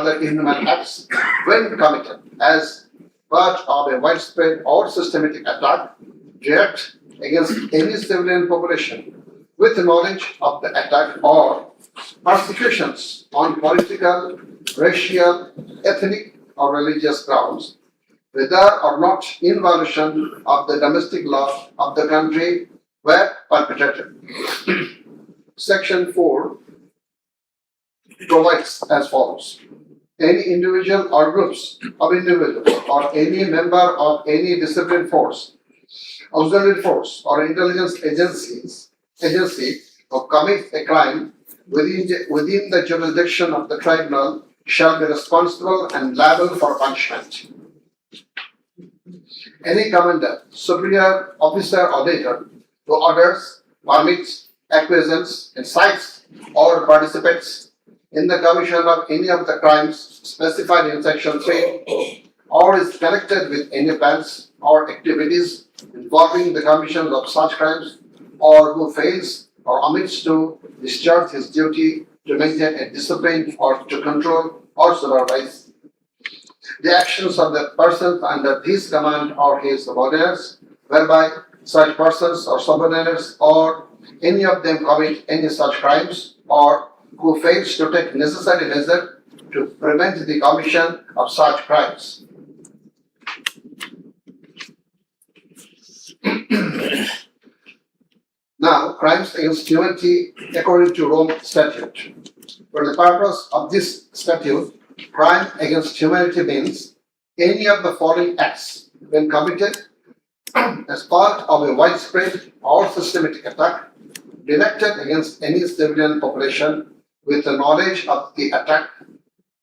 other inhuman acts when committed as part of a widespread or systematic attack direct against any civilian population with the knowledge of the attack, or persecutions on political, racial, ethnic, or religious grounds, whether or not in violation of the domestic law of the country were perpetrated. Section 4 provides as follows. Any individual or groups of individuals or any member of any disciplined force, auxiliary force, or intelligence agency who commits a crime within the jurisdiction of the tribunal shall be responsible and liable for punishment. Any commander, superior officer, or leader who orders, permits, acquiesces, incites, or participates in the commission of any of the crimes specified in Section 3, or is connected with any plans or activities involving the commission of such crimes, or who fails or omits to discharge his duty to maintain a discipline or to control or supervise the actions of the persons under his command or his subordinates, whereby such persons or subordinates or any of them commit any such crimes, or who fails to take necessary measure to prevent the commission of such crimes. Now, crimes against humanity according to Rome Statute. For the purpose of this statute, crime against humanity means any of the following acts when committed as part of a widespread or systematic attack directed against any civilian population with the knowledge of the attack: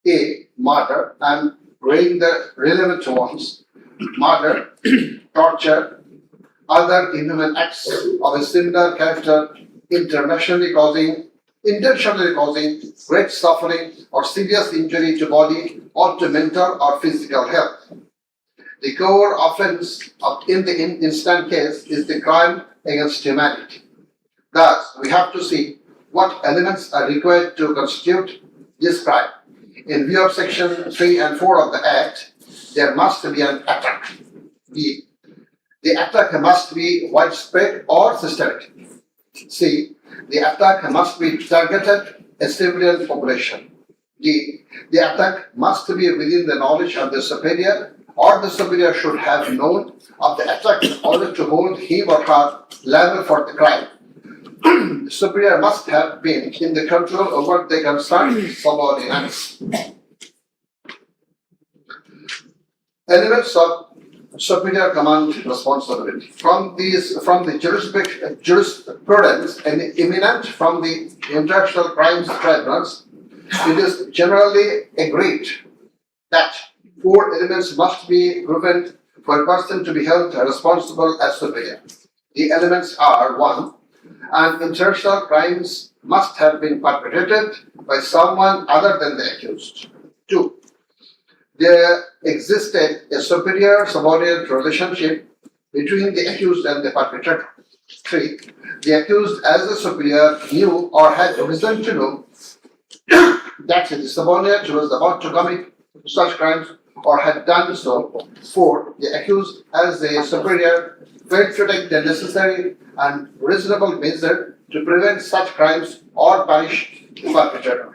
A. Murder and weighing the relevant ones, murder, torture, other inhuman acts of a similar character intentionally causing great suffering or serious injury to body or to mental or physical health. The core offense in the instant case is the crime against humanity. Thus, we have to see what elements are required to constitute this crime. In view of Section 3 and 4 of the Act, there must be an attack. B. The attack must be widespread or systematic. C. The attack must be targeted a civilian population. D. The attack must be within the knowledge of the superior, or the superior should have known of the attack in order to hold him or her liable for the crime. The superior must have been in the control over the concerned subordinates. Elements of superior command responsibility. From the jurisprudence and eminent from the international crimes tribunals, it is generally agreed that 4 elements must be proven for a person to be held responsible as superior. The elements are: 1. An international crimes must have been perpetrated by someone other than the accused. 2. There existed a superior-subordinate relationship between the accused and the perpetrator. 3. The accused as the superior knew or had reason to know that the subordinate was about to commit such crimes or had done so. 4. The accused as a superior failed to take the necessary and reasonable measure to prevent such crimes or punish the perpetrator.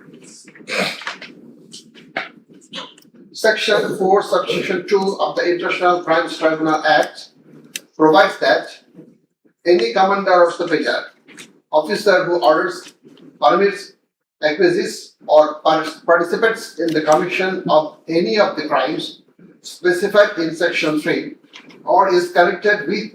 Section 4, Subsection 2 of the International Crimes Tribunal Act provides that any commander or superior officer who orders, permits, acquiesces, or participates in the commission of any of the crimes specified in Section 3, or is connected with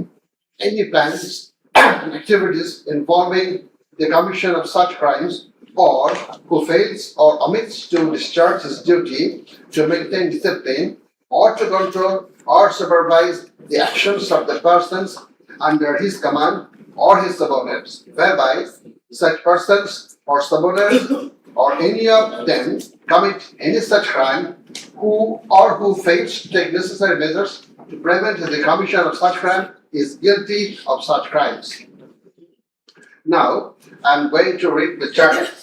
any plans and activities involving the commission of such crimes, or who fails or omits to discharge his duty to maintain discipline or to control or supervise the actions of the persons under his command or his subordinates, whereby such persons or subordinates or any of them commit any such crime, who fails to take necessary measures to prevent the commission of such crime is guilty of such crimes. Now, I'm going to read the charges.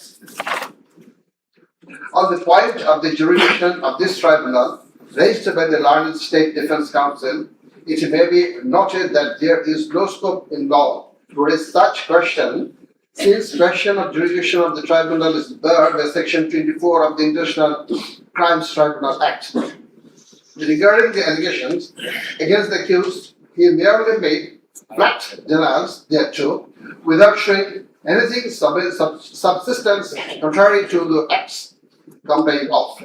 On the point of the jurisdiction of this tribunal, raised by the learned State Defence Council, it may be noted that there is no scope in law to raise such question, since question of jurisdiction of the tribunal is barred by Section 24 of the International Crimes Tribunal Act. Regarding the allegations against the accused, he merely made flat denials thereto, without showing anything subsistence contrary to the acts complained of.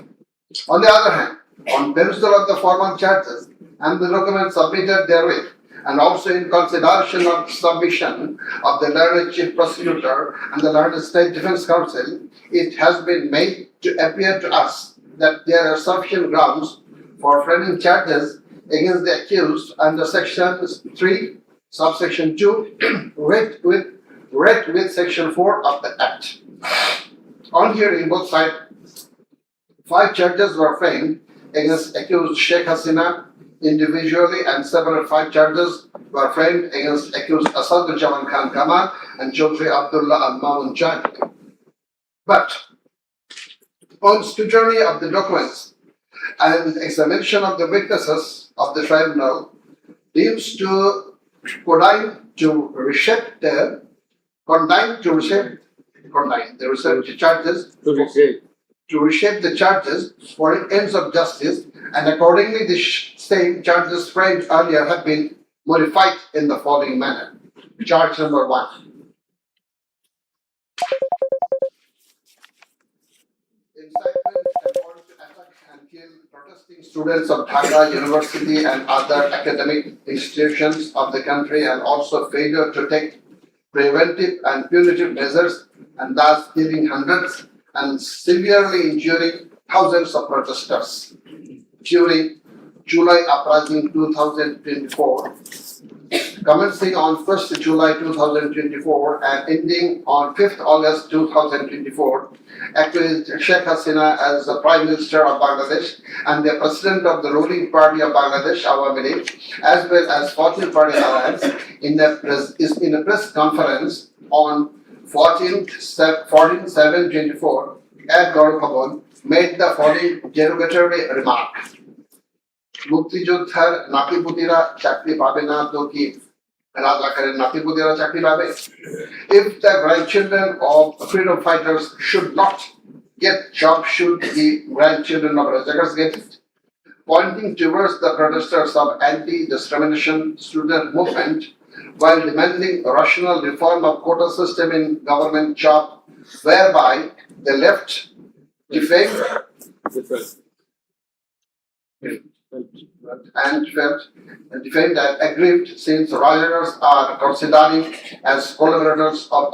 On the other hand, on perusal of the formal charges and the documents submitted therewith, and also in consideration of submission of the learned Chief Prosecutor and the learned State Defence Council, it has been made to appear to us that there are sufficient grounds for framing charges against the accused under Section 3, subsection 2, read with Section 4 of the Act. On hearing both sides, 5 charges were framed against accused Sheikh Hasina individually, and separate 5 charges were framed against accused Asadul Khan Kamal and Chaudhry Abdullah Al Mamun Chakri. But on scrutiny of the documents and examination of the witnesses of the tribunal, deems to condign to reshape the charges for ends of justice, and accordingly the same charges framed earlier have been modified in the following manner. Charge number 1. Incitement in order to attack and kill protesting students of Dhaka University and other academic institutions of the country, and also failure to take preventive and punitive measures, and thus killing hundreds and severely injuring thousands of protesters during July uprising 2024, commencing on 1st July 2024 and ending on 5th August 2024, accused Sheikh Hasina as the Prime Minister of Bangladesh and the President of the ruling party of Bangladesh, Awami League, as well as 14th Party Alliance, in a press conference on 14/7/24 at Gorontalo, made the following derogatory remark. মুক্তিযোদ্ধার নাতিপুতিরা চাকরি পাবে না তো কি রাজাকারের নাতিপুতিরা চাকরি পাবে? If the grandchildren of freedom fighters should not get jobs, should the grandchildren of rajakars get it? Pointing towards the protesters of anti-discrimination student movement while demanding a rational reform of quota system in government job, whereby the left defamed and aggrieved, since rioters are considered as collaborators of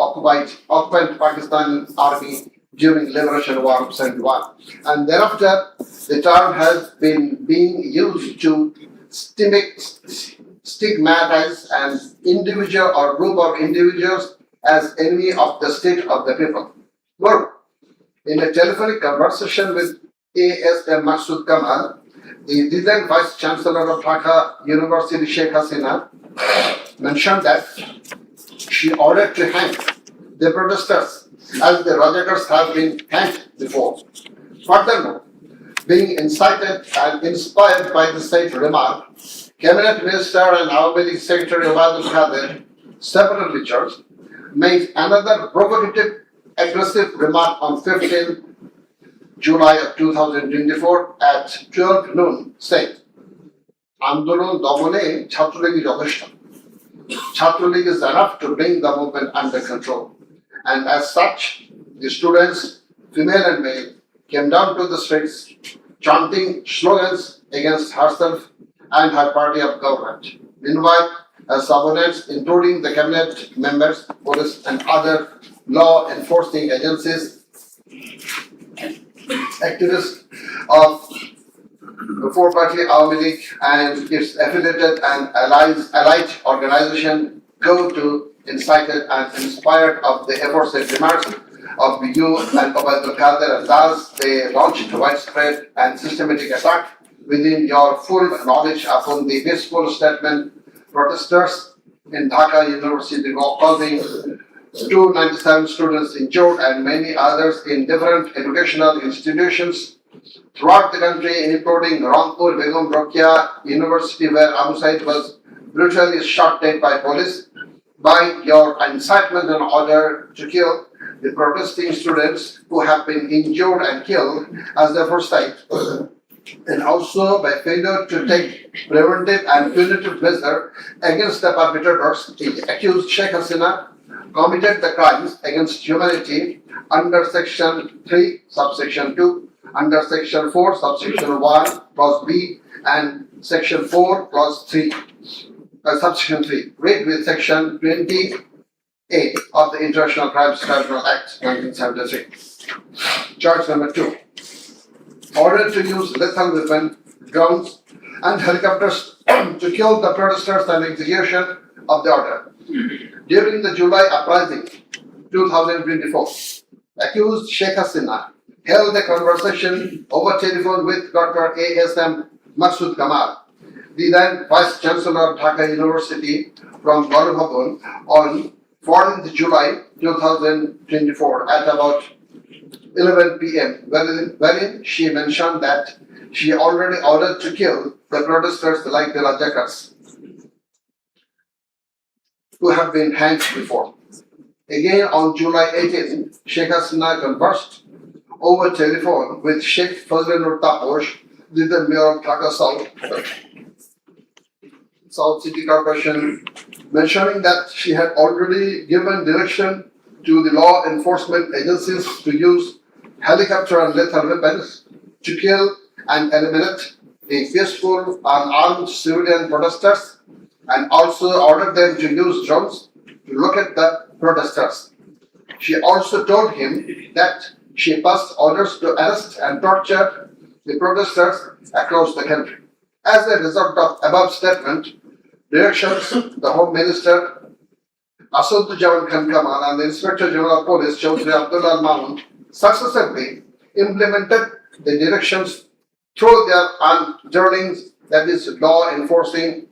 occupied Pakistan Army during Liberation War of 71. And thereafter, the term has been being used to stigmatize an individual or group of individuals as enemy of the state of the people. Moreover, in a telephonic conversation with A.S.M. Masood Kamal, the then Vice Chancellor of Dhaka University, Sheikh Hasina, mentioned that she ordered to hang the protesters as the rajakars have been hanged before. Furthermore, being incited and inspired by the said remark, Cabinet Minister and Awami League Secretary Baitul separately charged, made another provocative, aggressive remark on 15th July of 2024 at 12 noon, saying, Andolon Domone Chatruligi Jogeshta. Chatruligi is enough to bring the movement under control. And as such, the students, female and male, came down to the streets chanting slogans against herself and her party of government. Meanwhile, as subordinates, including the cabinet members, police, and other law enforcing agencies, activists of the four-party Awami League and its affiliated and allied organization go to incited and inspired of the aforesaid remarks of you and Baitul, and thus they launched a widespread and systematic attack within your full knowledge upon the peaceful statement protesters in Dhaka University causing 297 students injured and many others in different educational institutions throughout the country, including Rangpur Begum Rokeya University, where Abu Said was brutally shot dead by police. By your incitement and order to kill the protesting students who have been injured and killed as the first sight, and also by failure to take preventive and punitive measure against the perpetrators, the accused Sheikh Hasina committed the crimes against humanity under Section 3, subsection 2, under Section 4, subsection 1, clause B, and Section 4, clause 3. Subsection 3, read with Section 28 of the International Crimes Tribunal Act 1973. Charge number 2. Order to use lethal weapons, drones, and helicopters to kill the protesters and execution of the order. During the July uprising 2024, accused Sheikh Hasina held a conversation over telephone with Dr. A.S.M. Masood Kamal, the then Vice Chancellor of Dhaka University, from gণঅভ on 14th July 2024 at about 11 p.m., wherein she mentioned that she already ordered to kill the protesters like the Rajakas who have been hanged before. Again, on July 18th, Sheikh Hasina conversed over telephone with Sheikh Fazlur Taposh, the mayor of Dhaka South City Corporation, mentioning that she had already given direction to the law enforcement agencies to use helicopter and lethal weapons to kill and eliminate the peaceful unarmed civilian protesters, and also ordered them to use drones to locate the protesters. She also told him that she passed orders to arrest and torture the protesters across the country. As a result of above statement, directions, the Home Minister Asaduzzaman Khan Kamal and the Inspector General of Police Chaudhry Abdullah Mahmood successively implemented the directions through their journeyings, that is, law enforcing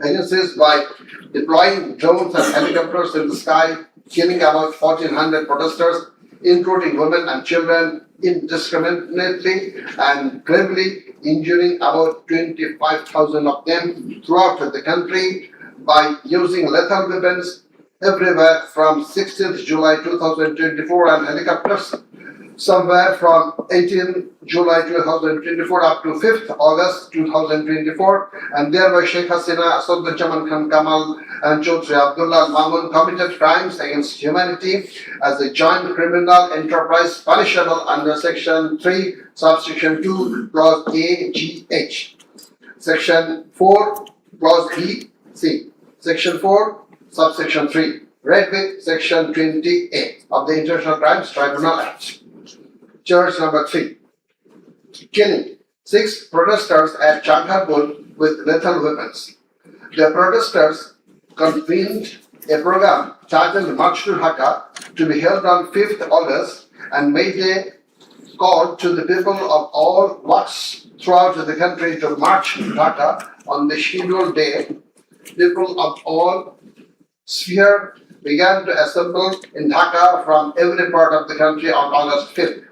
agencies, by deploying drones and helicopters in the sky, killing about 1,400 protesters, including women and children, indiscriminately and gravely injuring about 25,000 of them throughout the country by using lethal weapons everywhere from 16th July 2024 and helicopters somewhere from 18th July 2024 up to 5th August 2024, and thereby Sheikh Hasina, Asaduzzaman Khan Kamal and Chaudhry Abdullah Mahmood committed crimes against humanity as a joint criminal enterprise punishable under Section 3, subsection 2, clause A, G, H, Section 4, clause B, C, Section 4, subsection 3, read with Section 28 of the International Crimes Tribunal Act. Charge number 3. Killing 6 protesters at Chankharpur with lethal weapons. The protesters convened a program titled March to Dhaka to be held on 5th August and made a call to the people of all walks throughout the country to march to Dhaka on the scheduled day. People of all spheres began to assemble in Dhaka from every part of the country on August 5th.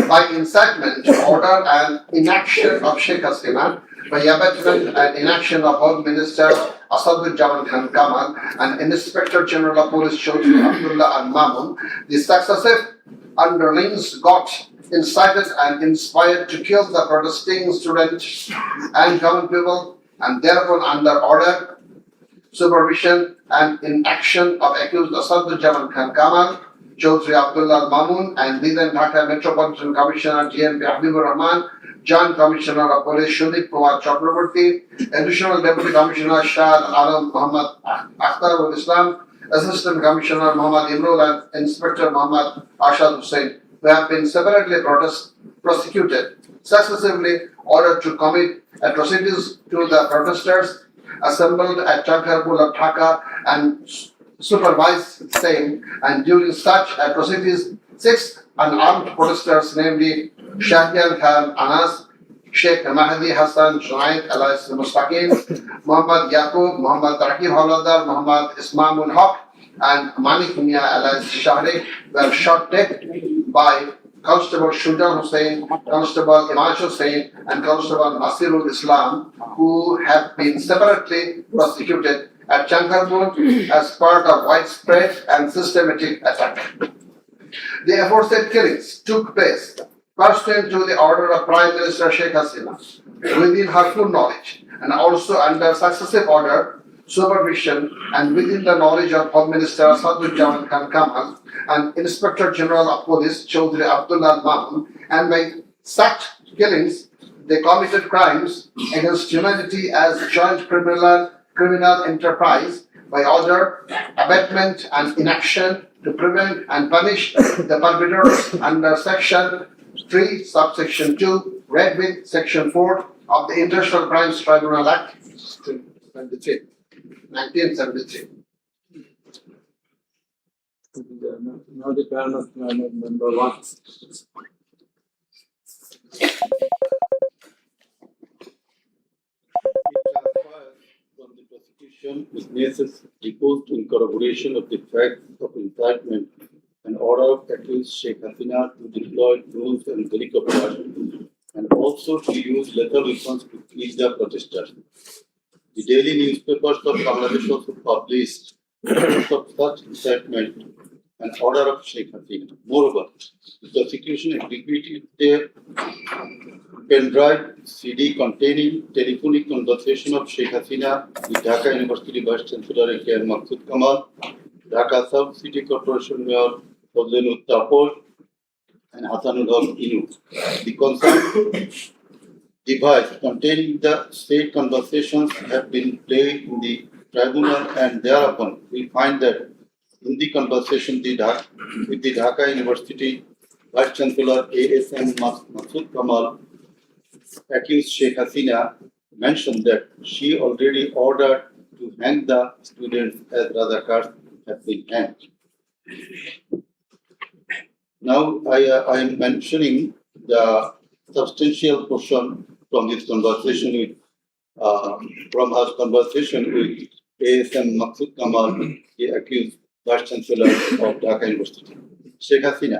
By incitement, order and inaction of Sheikh Hasina, by abetment and inaction of Home Minister Asaduzzaman Khan Kamal and Inspector General of Police Chaudhry Abdullah Mahmood, the successive underlings got incited and inspired to kill the protesting students and common people, and thereupon under order, supervision and inaction of accused Asaduzzaman Khan Kamal, Chaudhry Abdullah Mahmood and then Dhaka Metropolitan Commissioner GNP Habibur Rahman, Joint Commissioner of Police Shudip Kumar Chakraborty, Additional Deputy Commissioner Shah Alam Muhammad Akhtarul Islam, Assistant Commissioner Muhammad Imrul and Inspector Muhammad Ashad Hussain, who have been separately prosecuted, successively ordered to commit atrocities to the protesters assembled at Chankharpur of Dhaka and supervised same, and during such atrocities, 6 unarmed protesters, namely Shahyan Khan Anas, Sheikh Mahdi Hassan Junaid alias Mustaqim, Muhammad Yaqub, Muhammad Rakib Hawladar, Muhammad Ismamul Haq, and Manik Mia alias Shahre were shot dead by Constable Shujan Hussain, Constable Imash Hussain, and Constable Nasirul Islam, who have been separately prosecuted at Chankarpur as part of widespread and systematic attack. The aforesaid killings took place pursuant to the order of Prime Minister Sheikh Hasina, within her full knowledge, and also under successive order, supervision, and within the knowledge of Home Minister Sadruজ্জামান Khan Kamal and Inspector General of Police Chaudhry Abdullah Mamun, and by such killings, they committed crimes against humanity as joint criminal enterprise by order, abatement, and inaction to prevent and punish the perpetrators under Section 3, Subsection 2, read with Section 4 of the Industrial Crimes Tribunal Act 1973. Now the turn of number 1. From the prosecution is necessary deposed in corroboration of the facts of indictment and order of accused Sheikh Hasina to deploy drones and helicopters and also to use lethal weapons to kill the protesters. The daily newspapers of Bangladesh also published reports of such incitement and order of Sheikh Hasina. Moreover, the prosecution executed their pen-drive CD containing telephonic conversation of Sheikh Hasina with Dhaka University Vice Chancellor K.M. Maksud Kamal, Dhaka South City Corporation Mayor Fazlul Tapor, and Hasanul Haq Inu. The concerned device containing the said conversations have been played in the tribunal, and thereupon we find that in the conversation with the Dhaka University Vice Chancellor A.S.M. Maksud Kamal, accused Sheikh Hasina mentioned that she already ordered to hang the students as Razakars have been hanged. Now I am mentioning the substantial portion from this conversation with from her conversation with A.S.M. Maksud Kamal, the accused Vice Chancellor of Dhaka University. Sheikh Hasina,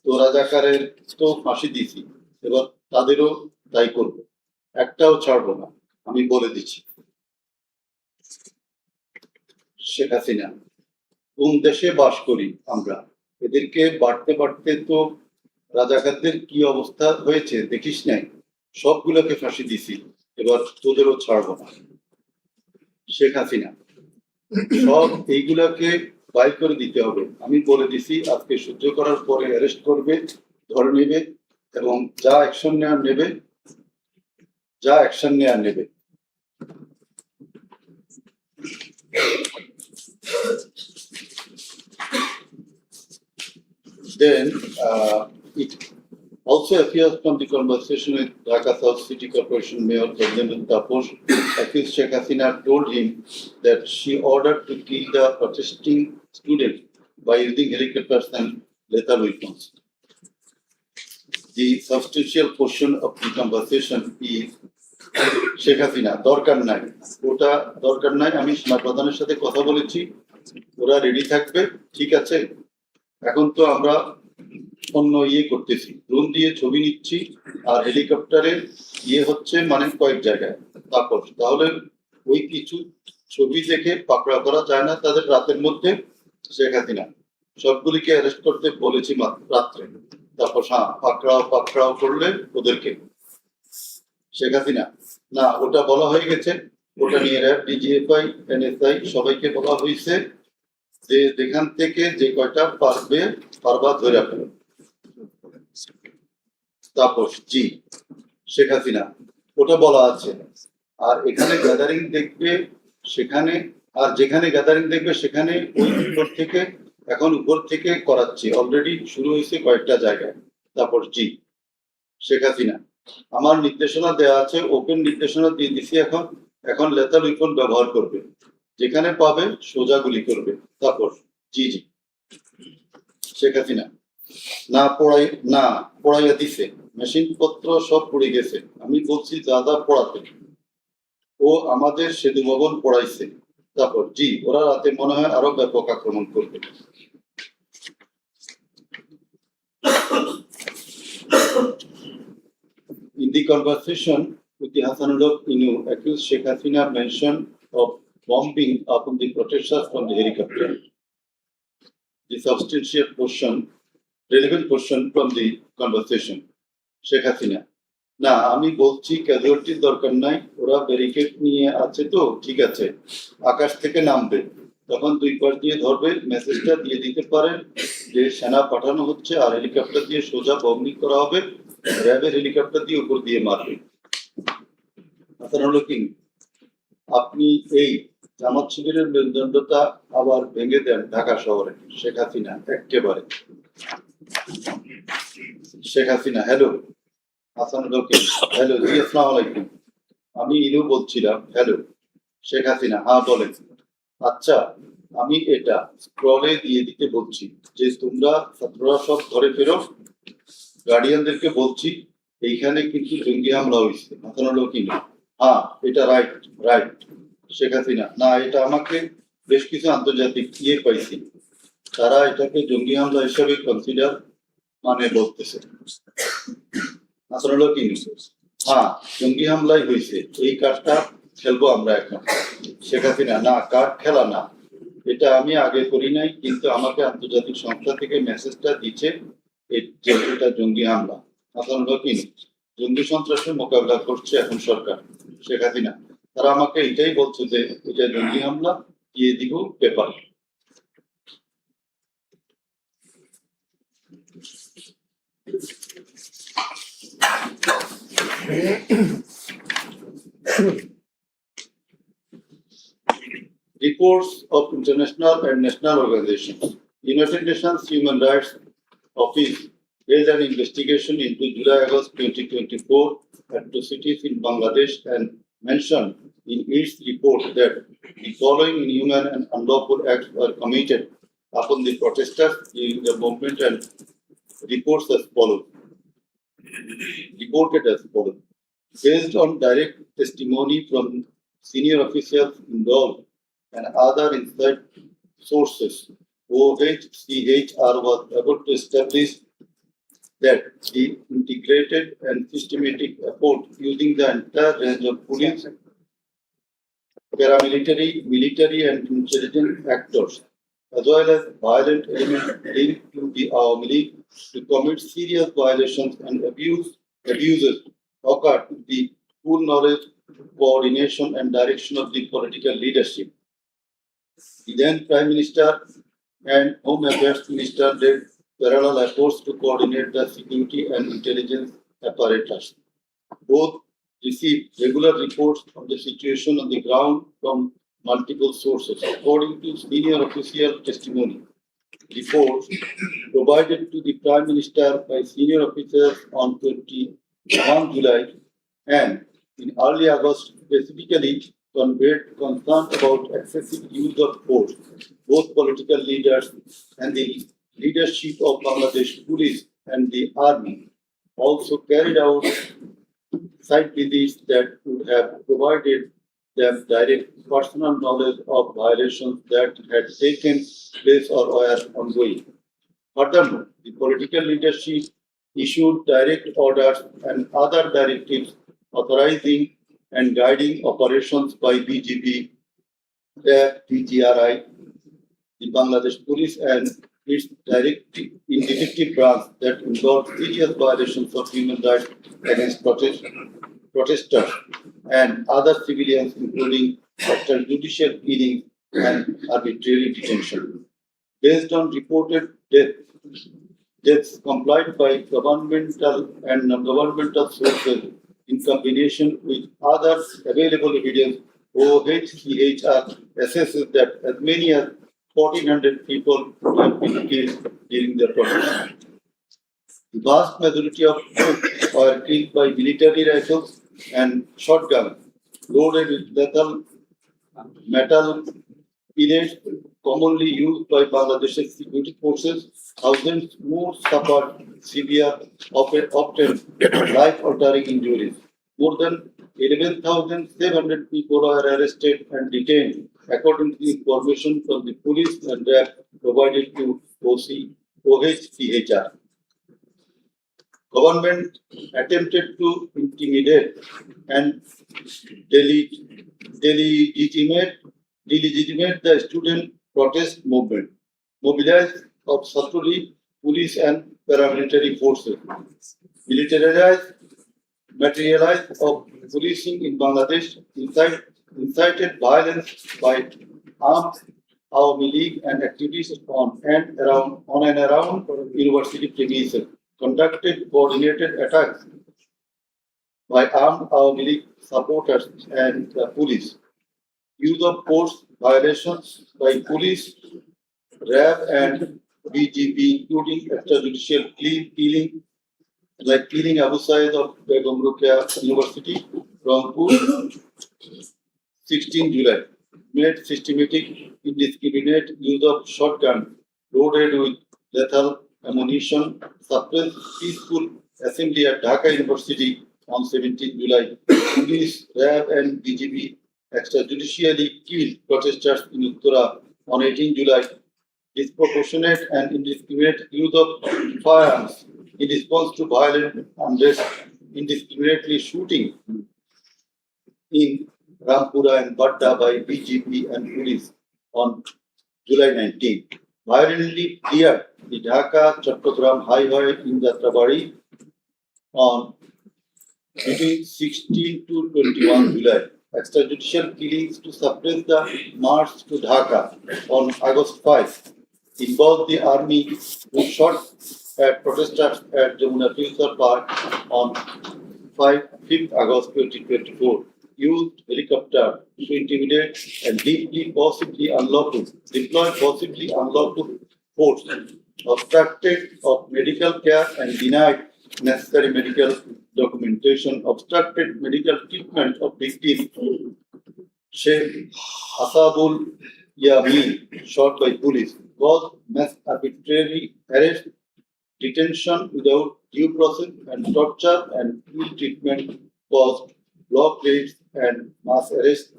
তো রাজাকারের তো ফাঁসি দিছি, এবার তাদেরও তাই করবো, একটাও ছাড়বো না, আমি বলে দিচ্ছি। শেখ হাসিনা, কোন দেশে বাস করি আমরা? এদেরকে বাড়তে বাড়তে তো রাজাকারদের কি অবস্থা হয়েছে দেখিস নাই? সবগুলোকে ফাঁসি দিছি, এবার তোদেরও ছাড়বো না। শেখ হাসিনা, সব এইগুলাকে বাই করে দিতে হবে, আমি বলে দিছি, আজকে সহ্য করার পরে অ্যারেস্ট করবে, ধরে নেবে এবং যা অ্যাকশন নেওয়ার নেবে। Then it also appears from the conversation with Dhaka South City Corporation Mayor Fazlul Tapor, accused Sheikh Hasina told him that she ordered to kill the protesting students by using helicopters and lethal weapons. The substantial portion of the conversation is Sheikh Hasina, দরকার নাই, ওটা দরকার নাই, আমি সেনা প্রধানের সাথে কথা বলেছি, ওরা রেডি থাকবে, ঠিক আছে। এখন তো আমরা অন্য করতেছি, ড্রোন দিয়ে ছবি নিচ্ছি আর হেলিকপ্টারে হচ্ছে মানে কয়েক জায়গায়। তারপর তাহলে ওই কিছু ছবি দেখে পাকড়াও করা যায় না তাদের রাতের মধ্যে? শেখ হাসিনা, সবগুলিকে অ্যারেস্ট করতে বলেছি রাত্রে, তারপর পাকড়াও করলে ওদেরকে। শেখ হাসিনা, না, ওটা বলা হয়ে গেছে, ওটা নিয়ে র্যাব, ডিজিএফআই, এনএসআই সবাইকে বলা হয়েছে যে যেখান থেকে যে কয়টা পারবা ধরে ফেলো। তাপস, জি। শেখ হাসিনা, ওটা বলা আছে, আর এখানে গ্যাদারিং দেখবে সেখানে, আর যেখানে গ্যাদারিং দেখবে সেখানে ওই উপর থেকে করাচ্ছি, অলরেডি শুরু হয়েছে কয়েকটা জায়গায়। তারপর জি। শেখ হাসিনা, আমার নির্দেশনা দেওয়া আছে, ওপেন নির্দেশনা দিয়ে দিছি, এখন লেথাল উইপন ব্যবহার করবে, যেখানে পাবে সোজা গুলি করবে। তারপর জি। শেখ হাসিনা, না পড়াইয়া দিছে, মেশিন পত্র সব পড়ে গেছে, আমি বলছি যা পড়াতে, ও আমাদের সেতু ভবন পড়াইছে, তারপর জি ওরা রাতে মনে হয় আরো ব্যাপক আক্রমণ করবে। In the conversation with the Hasanullah Inu, accused Sheikh Hasina mentioned of bombing upon the protesters from the helicopter. The substantial portion, relevant portion from the conversation. Sheikh Hasina. না আমি বলছি ক্যাজুয়ালিটির দরকার নাই, ওরা ব্যারিকেড নিয়ে আছে তো ঠিক আছে, আকাশ থেকে নামবে, তখন দুই পাশ দিয়ে ধরবে, মেসেজটা দিয়ে দিতে পারেন যে সেনা পাঠানো হচ্ছে আর হেলিকপ্টার দিয়ে সোজা বম্বিং করা হবে, র্যাবের হেলিকপ্টার দিয়ে উপর দিয়ে মারবে। আপনার হলো কি আপনি এই জামাত শিবিরের মেরুদণ্ডতা আবার ভেঙে দেন ঢাকা শহরে। শেখ হাসিনা একেবারে শেখ হাসিনা হ্যালো হ্যালো জি আসসালামু আলাইকুম, আমি ইনু বলছিলাম। হ্যালো শেখ হাসিনা হ্যাঁ বলেন। আচ্ছা আমি এটা স্ক্রলে দিয়ে দিতে বলছি যে তোমরা ছাত্ররা সব ঘরে ফেরো, গার্ডিয়ানদেরকে বলছি এইখানে কিন্তু জঙ্গি হামলা হয়েছে। মাথানো লোক কিনা হ্যাঁ এটা রাইট রাইট। শেখ হাসিনা না এটা আমাকে বেশ কিছু আন্তর্জাতিক ইয়ে পাইছি, তারা এটাকে জঙ্গি হামলা হিসাবে কনসিডার মানে বলতেছে। আসলে কি হ্যাঁ জঙ্গি হামলাই হয়েছে, এই কার্ডটা খেলবো আমরা এখন। শেখ হাসিনা না কার্ড খেলা না, এটা আমি আগে করি নাই, কিন্তু আমাকে আন্তর্জাতিক সংস্থা থেকে মেসেজটা দিচ্ছে যে এটা জঙ্গি হামলা। আসলে কি জঙ্গি সন্ত্রাসের মোকাবিলা করছে এখন সরকার। শেখ হাসিনা তারা আমাকে এটাই বলছে যে এটা জঙ্গি হামলা, দিয়ে দিব paper. Reports of international and national organizations. United Nations Human Rights Office held an investigation into July-August 2024 atrocities in Bangladesh and mentioned in its report that the following inhuman and unlawful acts were committed upon the protesters during the movement and reported as follows. Based on direct testimony from senior officials involved and other inside sources, OHCHR was able to establish that the integrated and systematic effort using the entire range of police, paramilitary, military and intelligence actors, as well as violent elements linked to the Awami League to commit serious violations and abuses occurred with the full knowledge, coordination and direction of the political leadership. The then Prime Minister and Home Affairs Minister led parallel efforts to coordinate the security and intelligence apparatus. Both received regular reports of the situation on the ground from multiple sources. According to senior official testimony, reports provided to the Prime Minister by senior officers on 21 July and in early August specifically conveyed concern about excessive use of force. Both political leaders and the leadership of Bangladesh Police and the Army also carried out site visits that would have provided them direct personal knowledge of violations that had taken place or were ongoing. Furthermore, the political leadership issued direct orders and other directives authorizing and guiding operations by BGP, TGRI, the Bangladesh Police and its detective branch that involved serious violations of human rights against protesters and other civilians, including extrajudicial killings and arbitrary detention. Based on reported deaths complied by governmental and non-governmental sources in combination with other available evidence, OHCHR assesses that as many as 1,400 people have been killed during the protest. The vast majority of them were killed by military rifles and shotguns loaded with metal pellets commonly used by Bangladesh's security forces. Thousands more suffered severe, often life-altering injuries. More than 11,700 people are arrested and detained, according to the information from the police and RAB provided to OHCHR. Government attempted to intimidate and delegitimate the student protest movement, mobilized of Satruli, police and paramilitary forces, militarized materialized of policing in Bangladesh, incited violence by armed Awami League and activities on and around university premises, conducted coordinated attacks by armed Awami League supporters and the police, use of force violations by police, RAB and BGP, including extrajudicial killing like killing Abu Said of Begum Rukia University, Rangpur, 16 July, made systematic, indiscriminate use of shotgun loaded with lethal ammunition, suppressed peaceful assembly at Dhaka University on 17 July. Police, RAB and BGP extrajudicially killed protesters in Uttara on 18 July. Disproportionate and indiscriminate use of firearms in response to violent unrest, indiscriminately shooting in Rampura and Badda by BGP and police on July 19. Violently cleared the Dhaka Chattogram Highway in Jatrabari on between 16 to 21 July. Extrajudicial killings to suppress the march to Dhaka on August 5 involved the army who shot at protesters at Jamuna Future Park on 5th August 2024, used helicopter to intimidate and deployed possibly unlawful force, obstructed of medical care and denied necessary medical documentation, obstructed medical treatment of victim Sheikh Asadul Yamin, shot by police, caused mass arbitrary arrest, detention without due process, and torture and ill treatment, caused block raids and mass arrests,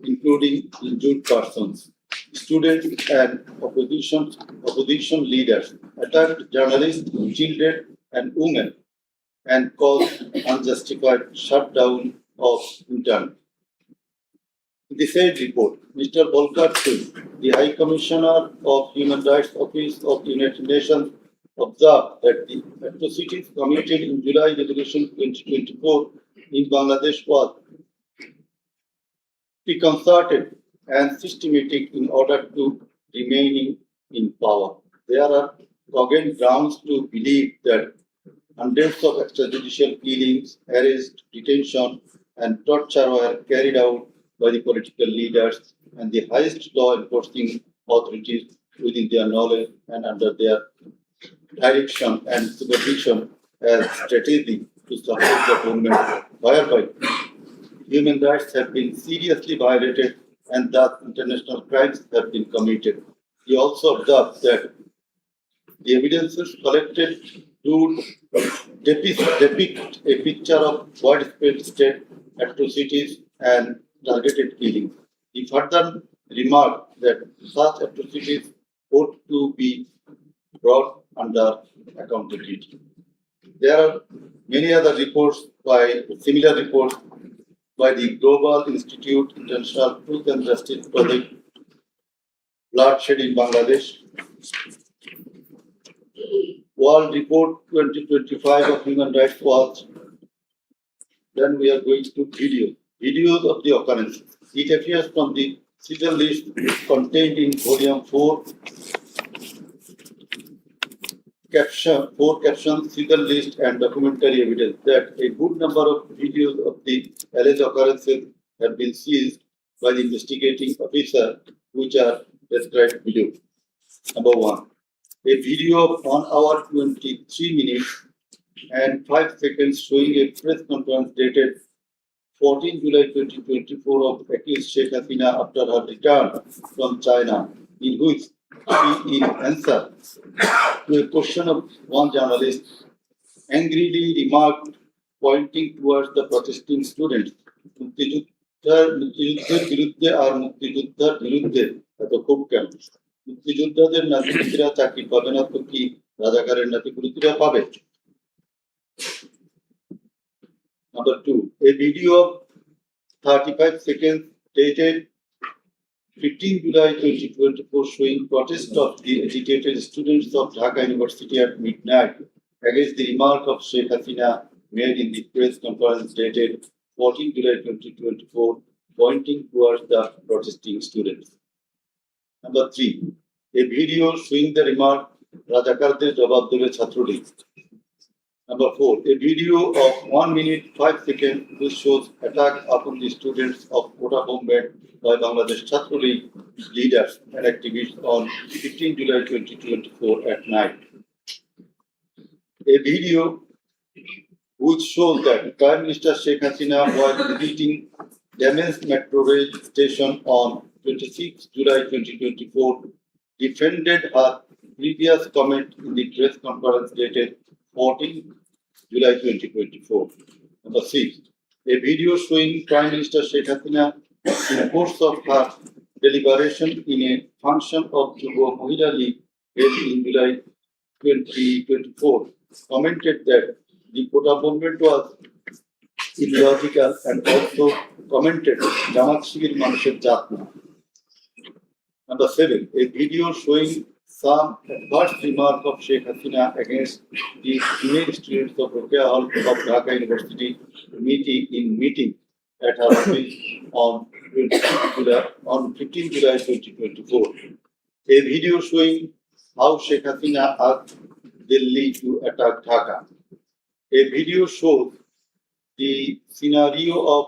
including injured persons. Students and opposition leaders attacked journalists, children, and women, and caused unjustified shutdown of internet. In the said report, Mr. Volker Turk, the High Commissioner of Human Rights Office of the United Nations, observed that the atrocities committed in July Revolution 2024 in Bangladesh was preconcerted and systematic in order to remain in power. There are cogent grounds to believe that hundreds of extrajudicial killings, arrests, detention, and torture were carried out by the political leaders and the highest law enforcing authorities within their knowledge and under their direction and supervision as strategy to support the movement, whereby human rights have been seriously violated and thus international crimes have been committed. He also observed that the evidences collected would depict a picture of widespread state atrocities and targeted killings. He further remarked that such atrocities ought to be brought under accountability. There are many other similar reports by the Global Institute International Truth and Justice Project, Bloodshed in Bangladesh, World Report 2025 of Human Rights Watch. Then we are going to videos of the occurrences. It appears from the citizen list contained in Volume 4, captions, citizen list, and documentary evidence that a good number of videos of the alleged occurrences have been seized by the investigating officer, which are described below. Number 1. A video of 1 hour 23 minutes and 5 seconds showing a press conference dated 14 July 2024 of accused Sheikh Hasina after her return from China, in which she, in answer to a question of one journalist, angrily remarked pointing towards the protesting students. মুক্তিযুদ্ধের বিরুদ্ধে আর মুক্তিযোদ্ধার বিরুদ্ধে এত ক্ষোভ কেন? মুক্তিযোদ্ধাদের নাতিপুতিরা চাকরি পাবে না তো কি রাজাকারের নাতিপুতিরা পাবে? Number 2, a video of 35 seconds dated 15 July 2024 showing protest of the agitated students of Dhaka University at midnight against the remark of Sheikh Hasina made in the press conference dated 14 July 2024 pointing towards the protesting students. Number 3, a video showing the remark Rajakarder jawab debe chhatrolik. Number 4, a video of 1 minute 5 seconds which shows attack upon the students of Kota movement by Bangladesh Chhatra League leaders and activists on 15 July 2024 at night. A video which shows that Prime Minister Sheikh Hasina while visiting damaged metro rail station on 26 July 2024 defended her previous comment in the press conference dated 14 July 2024. Number 6, a video showing Prime Minister Sheikh Hasina in the course of her deliberation in a function of Jubo Mahila League held in July 2024 commented that the Kota movement was illogical and also commented Jamaat-e-Islami মানুষের জাত না. Number 7, a video showing some adverse remark of Sheikh Hasina against the female students of Rokia Hall of Dhaka University meeting at her office on 15 July 2024. A video showing how Sheikh Hasina asked Delhi to attack Dhaka. A video shows the scenario of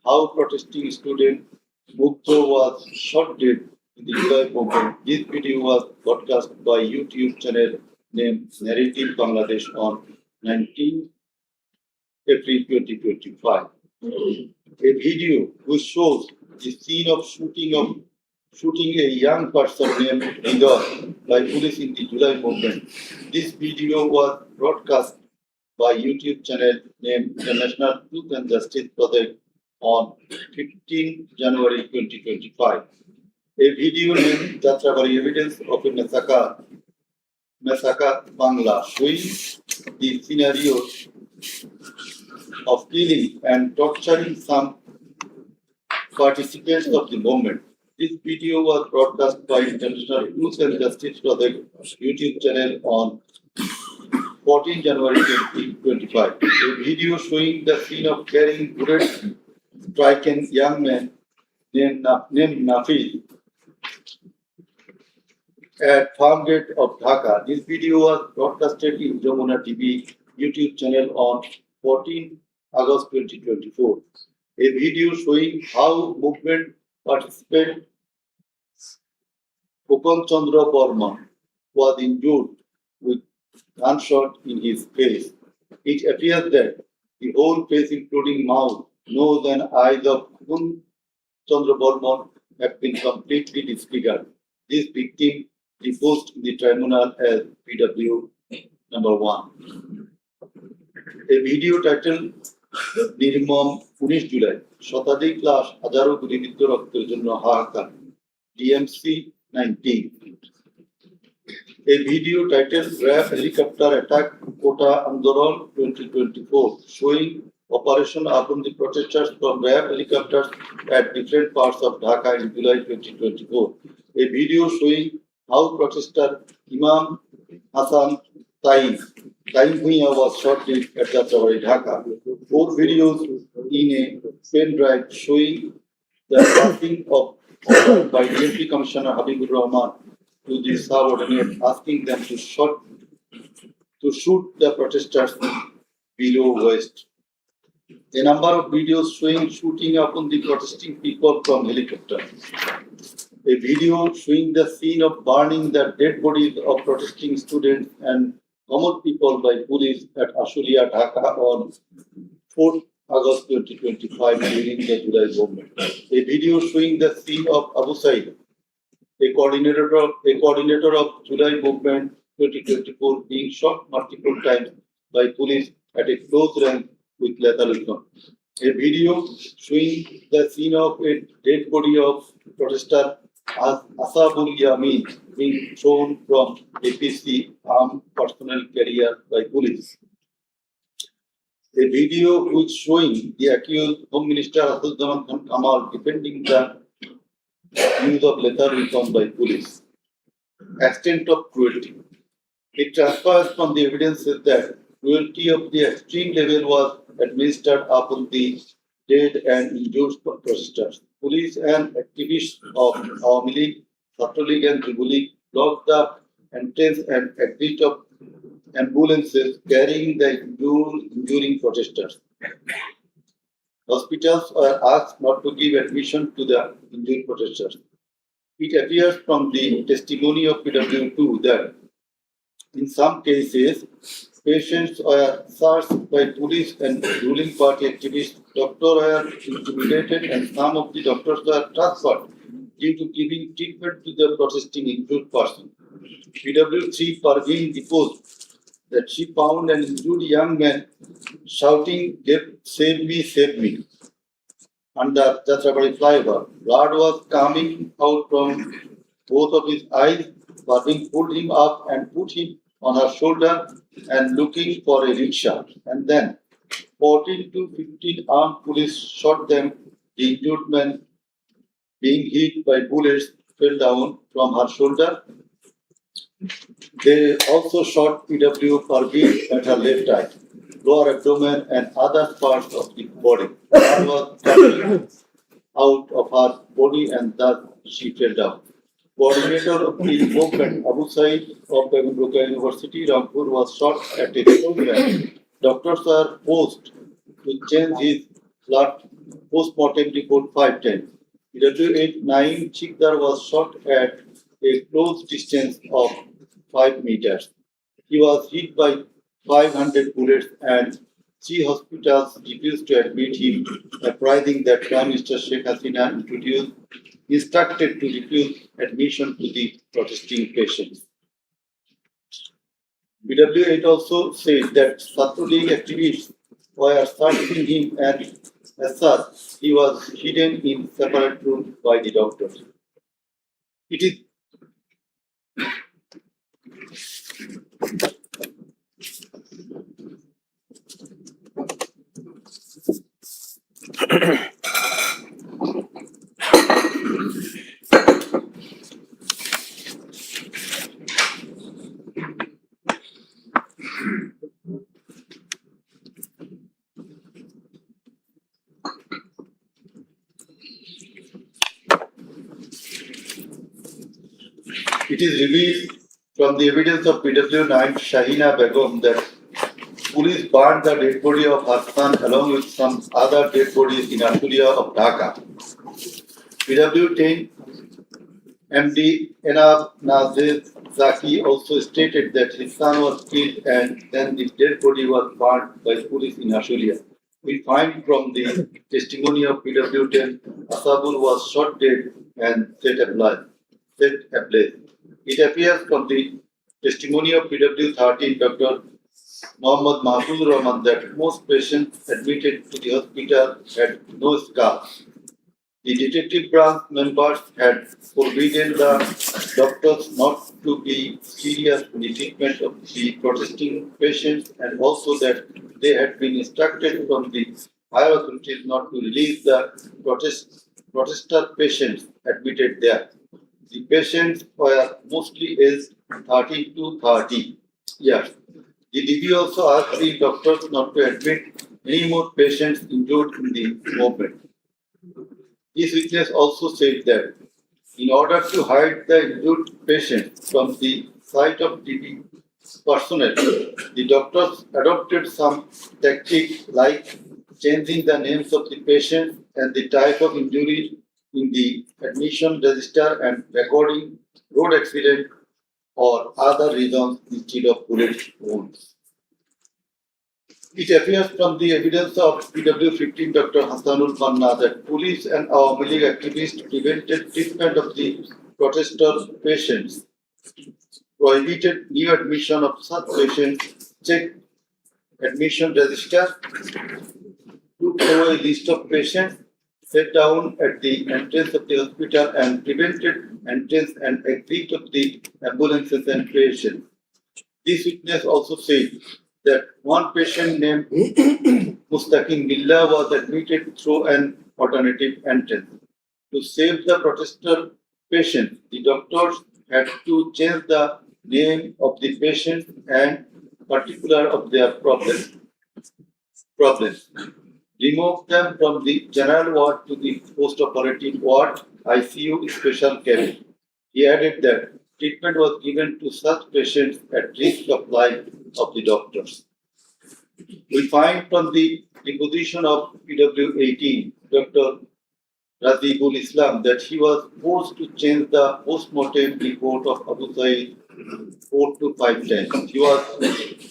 how protesting student Mukto was shot dead in the July movement. This video was broadcast by YouTube channel named Narrative Bangladesh on 19 April 2025. A video which shows the scene of shooting a young person named Hidar by police in the July movement. This video was broadcast by YouTube channel named International Truth and Justice Project on 15 January 2025. A video named Jatrabari Evidence of a Massacre Bangla showing the scenarios of killing and torturing some participants of the movement. This video was broadcast by International Truth and Justice Project YouTube channel on 14 January 2025. A video showing the scene of carrying bullets striking young man named Nafiz at farm gate of Dhaka. This video was broadcasted in Jamuna TV YouTube channel on 14 August 2024. A video showing how movement participant Upam Chandra Burma was injured with gunshot in his face. It appears that the whole face, including mouth, nose, and eyes of Upam Chandra Burma have been completely disfigured. This victim deposed in the tribunal as PW number 1. A video titled Nirmam 19 July, শতাধিক লাশ হাজারো গুলিবিদ্ধ রক্তের জন্য হাহাকার, DMC 19. A video titled RAF Helicopter Attack Kota Andoran 2024 showing operation upon the protesters from RAF helicopters at different parts of Dhaka in July 2024. A video showing how protester Imam Hassan Taim Bhuiya was shot dead at Jatrabari, Dhaka. 4 videos in a pen drive showing the passing of order by Deputy Commissioner Habibur Rahman to the subordinate, asking them to shoot the protesters below waist. A number of videos showing shooting upon the protesting people from helicopter. A video showing the scene of burning the dead bodies of protesting students and common people by police at Ashulia, Dhaka on 4th August 2025 during the July movement. A video showing the scene of Abu Said, a coordinator of July movement 2024, being shot multiple times by police at a close range with lethal weapon. A video showing the scene of a dead body of protester Asabul Yamin being thrown from APC armed personnel carrier by police. A video which showing the accused Home Minister Hasina Kamal defending the use of lethal weapon by police. Extent of cruelty. It transpires from the evidences that cruelty of the extreme level was administered upon the dead and injured protesters. Police and activists of Awami League, Chhatra League and Jubo League blocked the entrance and exit of ambulances carrying the injuring protesters. Hospitals were asked not to give admission to the injured protesters. It appears from the testimony of PW2 that in some cases, patients were searched by police and ruling party activists. Doctors were intimidated and some of the doctors were transferred due to giving treatment to the protesting injured person. PW3 Parveen deposed that she found an injured young man shouting, "Save me, save me," under Jatrabari flyover. Blood was coming out from both of his eyes. Parveen pulled him up and put him on her shoulder and looking for a rickshaw. And then 14 to 15 armed police shot them. The injured man, being hit by bullets, fell down from her shoulder. They also shot PW Parveen at her left eye, lower abdomen, and other parts of the body. Blood was coming out of her body and thus she fell down. Coordinator of the movement, Abu Said of Dhaka University, Rampur, was shot at a program. Doctors are forced to change his blood post-mortem report 5 times. PW89 Chikdar was shot at a close distance of 5 meters. He was hit by 500 bullets and 3 hospitals refused to admit him, apprising that Prime Minister Sheikh Hasina instructed to refuse admission to the protesting patients. BW8 also said that Chhatra League activists were searching him and as such, he was hidden in separate room by the doctors. It is It is revealed from the evidence of PW9 Shahina Begum that police burned the dead body of her son along with some other dead bodies in Ashulia of Dhaka. PW10 MD Enab Nazir Zaki also stated that his son was killed and then the dead body was burned by police in Ashulia. We find from the testimony of PW10, Asabul was shot dead and set ablaze. It appears from the testimony of PW13, Dr. Muhammad Mahfuz Rahman, that most patients admitted to the hospital had no scars. The detective branch members had forbidden the doctors not to be serious in the treatment of the protesting patients and also that they had been instructed from the higher authorities not to release the protester patients admitted there. The patients were mostly aged 30 to 30 years. The DB also asked the doctors not to admit any more patients injured in the movement. This witness also said that in order to hide the injured patients from the sight of DB personnel, the doctors adopted some tactics like changing the names of the patients and the type of injury in the admission register and recording road accident or other reasons instead of bullet wounds. It appears from the evidence of PW15 Dr. Hassanul Panna that police and Awami League activists prevented treatment of the protester patients, prohibited new admission of such patients, checked admission register, took away a list of patients, sat down at the entrance of the hospital and prevented entrance and exit of the ambulances and patients. This witness also said that one patient named Mustaqim Billah was admitted through an alternative entrance. To save the protester patient, the doctors had to change the name of the patient and particular of their problems. Remove them from the general ward to the post-operative ward, ICU special cabin. He added that treatment was given to such patients at risk of life of the doctors. We find from the deposition of PW 18, Dr. Razibul Islam, that he was forced to change the post-mortem report of Abu Said 4 to 5 times. He was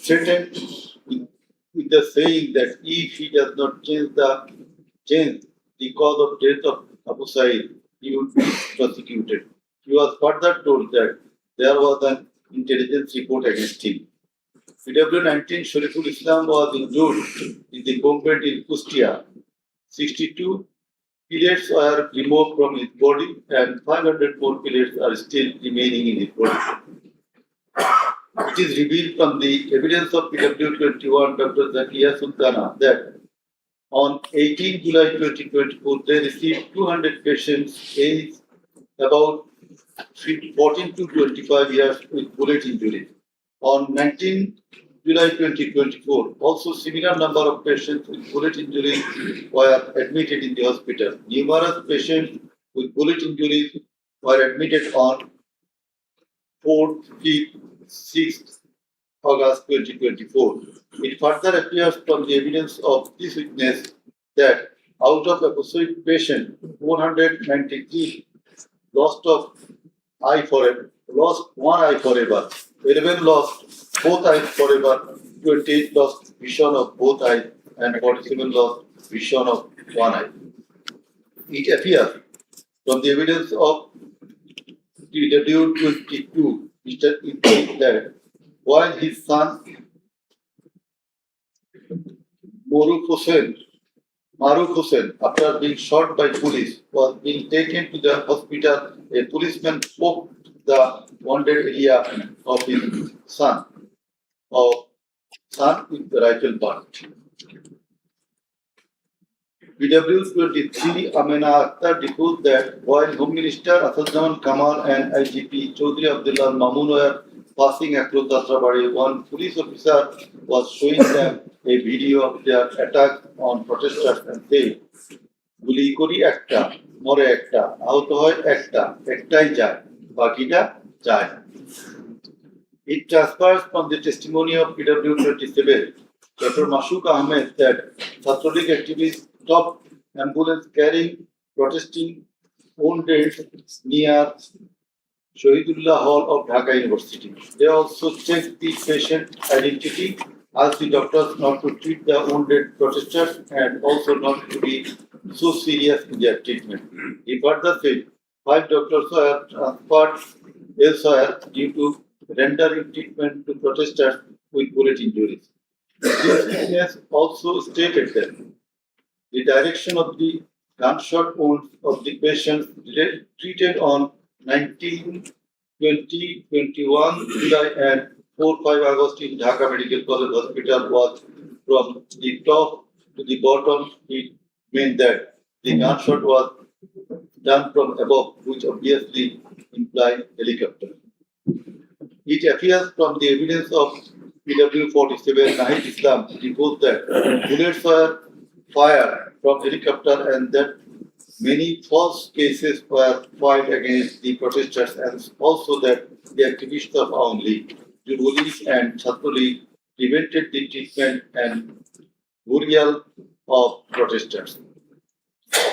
threatened with the saying that if he does not change the cause of death of Abu Said, he would be prosecuted. He was further told that there was an intelligence report against him. PW 19 Shariful Islam was injured in the combat in Kustia. 62 pellets were removed from his body and 500 more pellets are still remaining in his body. It is revealed from the evidence of PW 21 Dr. Zakia Sultana that on 18 July 2024 they received 200 patients aged about 14 to 25 years with bullet injuries. On 19 July 2024, also similar number of patients with bullet injuries were admitted in the hospital. Numerous patients with bullet injuries were admitted on 4th, 5th, 6th August 2024. It further appears from the evidence of this witness that out of a pursued patient, 493 lost one eye forever, 11 lost both eyes forever, 28 lost vision of both eyes, and 47 lost vision of one eye. It appears from the evidence of TW22, Mr. indicates that while his son Maruf Hussain, after being shot by police, was being taken to the hospital, a policeman poked the wounded area of his son with the rifle butt. PW 23 Amina Akhtar deposed that while Home Minister Asadzaman Kamal and IGP Chaudhry Abdullah Mamun were passing across the Tribunal, one police officer was showing them a video of their attack on protesters and said, "Guli kori ekta, more ekta, ahuto hoy ekta, ektai jay, bakita jay." It transpires from the testimony of PW 27, Dr. Mashouk Ahmed, that Chhatralik activists stopped ambulance carrying protesting wounded near Shahidullah Hall of Dhaka University. They also checked the patient identity, asked the doctors not to treat the wounded protesters and also not to be so serious in their treatment. He further said 5 doctors were transferred elsewhere due to rendering treatment to protesters with bullet injuries. This witness also stated that the direction of the gunshot wounds of the patients treated on 19, 20, 21 July and 4-5 August in Dhaka Medical College Hospital was from the top to the bottom. It meant that the gunshot was done from above, which obviously implied helicopter. It appears from the evidence of PW 47 Nahid Islam deposed that bullets were fired from helicopter and that many false cases were filed against the protesters and also that the activists of Aum League, Jubilees and Chhatralik prevented the treatment and burial of protesters.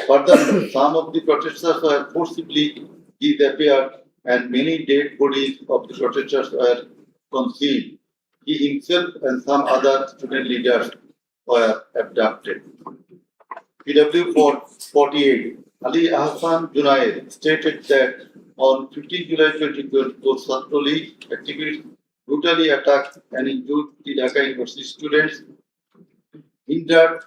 Further, some of the protesters were forcibly disappeared and many dead bodies of the protesters were concealed. He himself and some other student leaders were abducted. PW 48 Ali Ahsan Junaid stated that on 15 July 2024, Chhatralik activists brutally attacked and injured the Dhaka University students hindered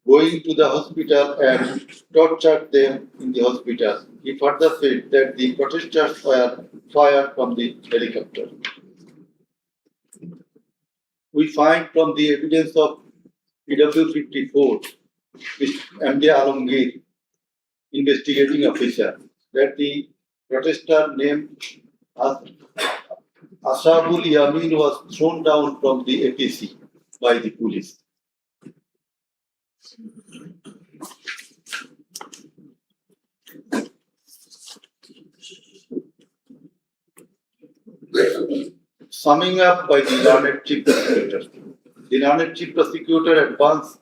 going to the hospital and tortured them in the hospital. He further said that the protesters were fired from the helicopter. We find from the evidence of PW 54, MD Alamgir, investigating officer, that the protester named as Ashabul Yamin was thrown down from the APC by the police. Summing up by the learned chief prosecutor. The learned chief prosecutor advanced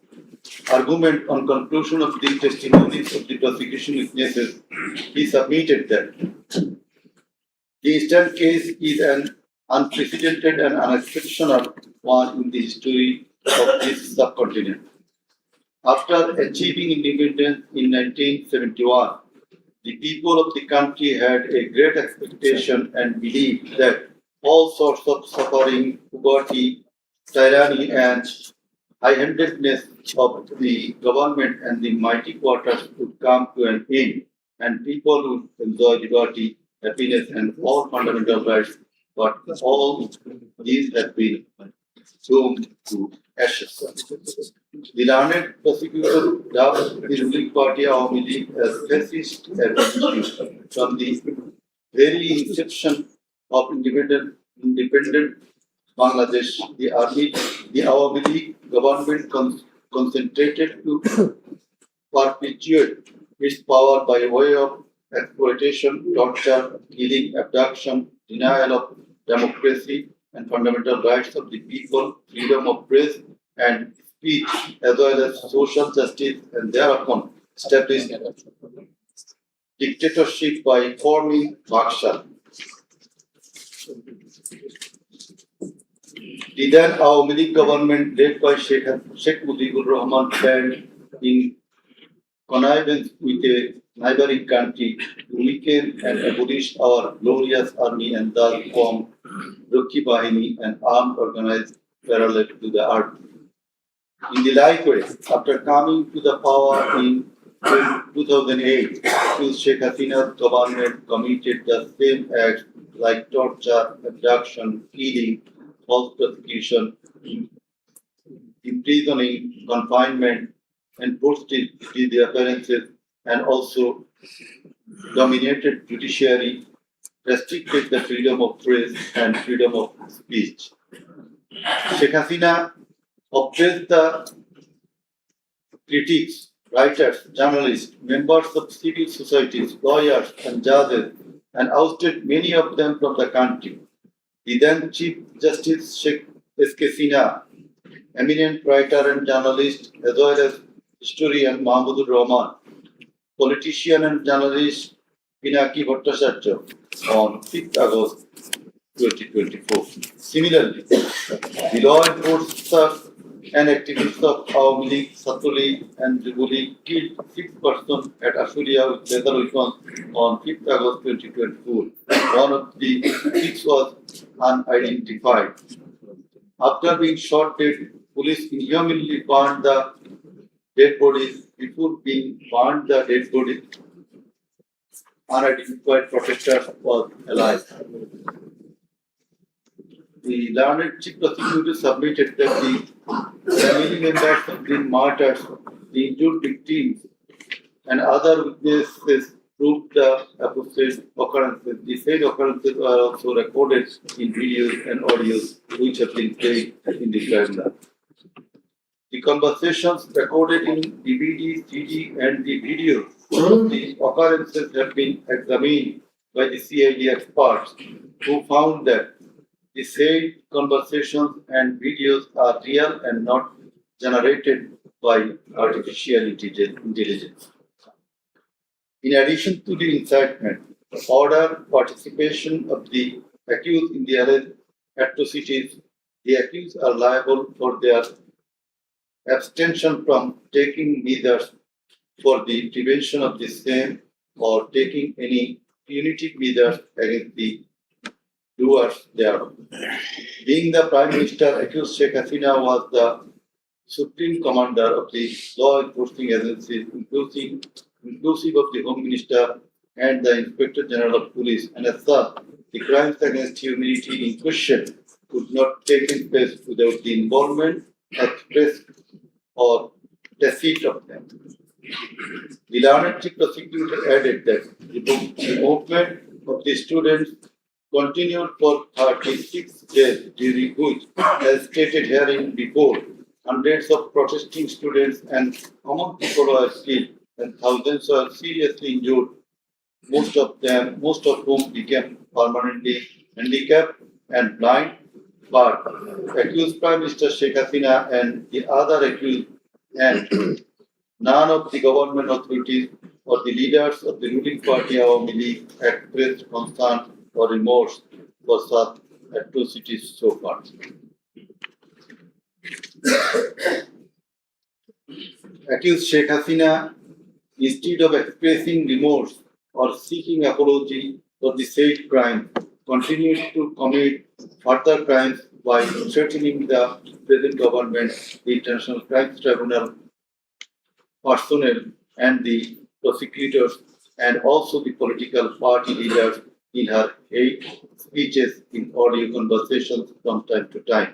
argument on conclusion of the testimonies of the prosecution witnesses. He submitted that the instant case is an unprecedented and unexceptional one in the history of this subcontinent. After achieving independence in 1971, the people of the country had a great expectation and belief that all sorts of suffering, poverty, tyranny, and high-handedness of the government and the mighty quarters would come to an end, and people would enjoy liberty, happiness, and all fundamental rights. But all these have been doomed to ashes. The learned prosecutor dubbed the ruling party Awami League as fascist and from the very inception of independent Bangladesh. The Awami League government concentrated to perpetuate its power by way of exploitation, torture, killing, abduction, denial of democracy and fundamental rights of the people, freedom of press and speech, as well as social justice, and thereupon established dictatorship by forming Baksha. The then Awami League government, led by Sheikh Mujibur Rahman, planned in connivance with a neighboring country to weaken and abolish our glorious army and thus form Rakhi Bahini, an armed organized parallel to the army. In the likewise, after coming to the power in 2008, Sheikh Hasina's government committed the same acts like torture, abduction, killing, false prosecution, imprisoning, confinement, enforced the appearances, and also dominated judiciary, restricted the freedom of press and freedom of speech. Sheikh Hasina oppressed the critics, writers, journalists, members of civil societies, lawyers, and judges, and ousted many of them from the country. The then Chief Justice Sheikh S.K. Sinha, eminent writer and journalist, as well as historian Mahmudur Rahman, politician and journalist Pinaki Bhattacharya, on 5th August 2024. Similarly, the law enforcers and activists of Awami League, Satuli, and Tribunal killed 6 persons at Ashuria with lethal weapons on 5th August 2024. One of the 6 was unidentified. After being shot dead, police inhumanly burned the dead bodies. Before being burned the dead bodies, unidentified protester was alive. The learned chief prosecutor submitted that the family members of the martyrs, the injured victims, and other witnesses proved the apostate occurrences. The said occurrences were also recorded in videos and audios which have been played in the tribunal. The conversations recorded in DVD, CD, and the video of the occurrences have been examined by the CID experts who found that the said conversations and videos are real and not generated by artificial intelligence. In addition to the incitement, order participation of the accused in the alleged atrocities, the accused are liable for their abstention from taking measures for the prevention of the same or taking any punitive measures against the doers thereof. Being the Prime Minister, accused Sheikh Hasina was the Supreme Commander of the law enforcing agencies, inclusive of the Home Minister and the Inspector General of Police, and as such, the crimes against humanity in question could not take place without the involvement, express or tacit of them. The learned chief prosecutor added that the movement of the students continued for 36 days, during which, as stated herein before, hundreds of protesting students and common people were killed and thousands were seriously injured, most of whom became permanently handicapped and blind. But accused Prime Minister Sheikh Hasina and the other accused and none of the government authorities or the leaders of the ruling party Awami League expressed concern or remorse for such atrocities so far. Accused Sheikh Hasina, instead of expressing remorse or seeking apology for the said crime, continues to commit further crimes by threatening the present government, the International Crimes Tribunal personnel, and the prosecutors, and also the political party leaders in her hate speeches in audio conversations from time to time.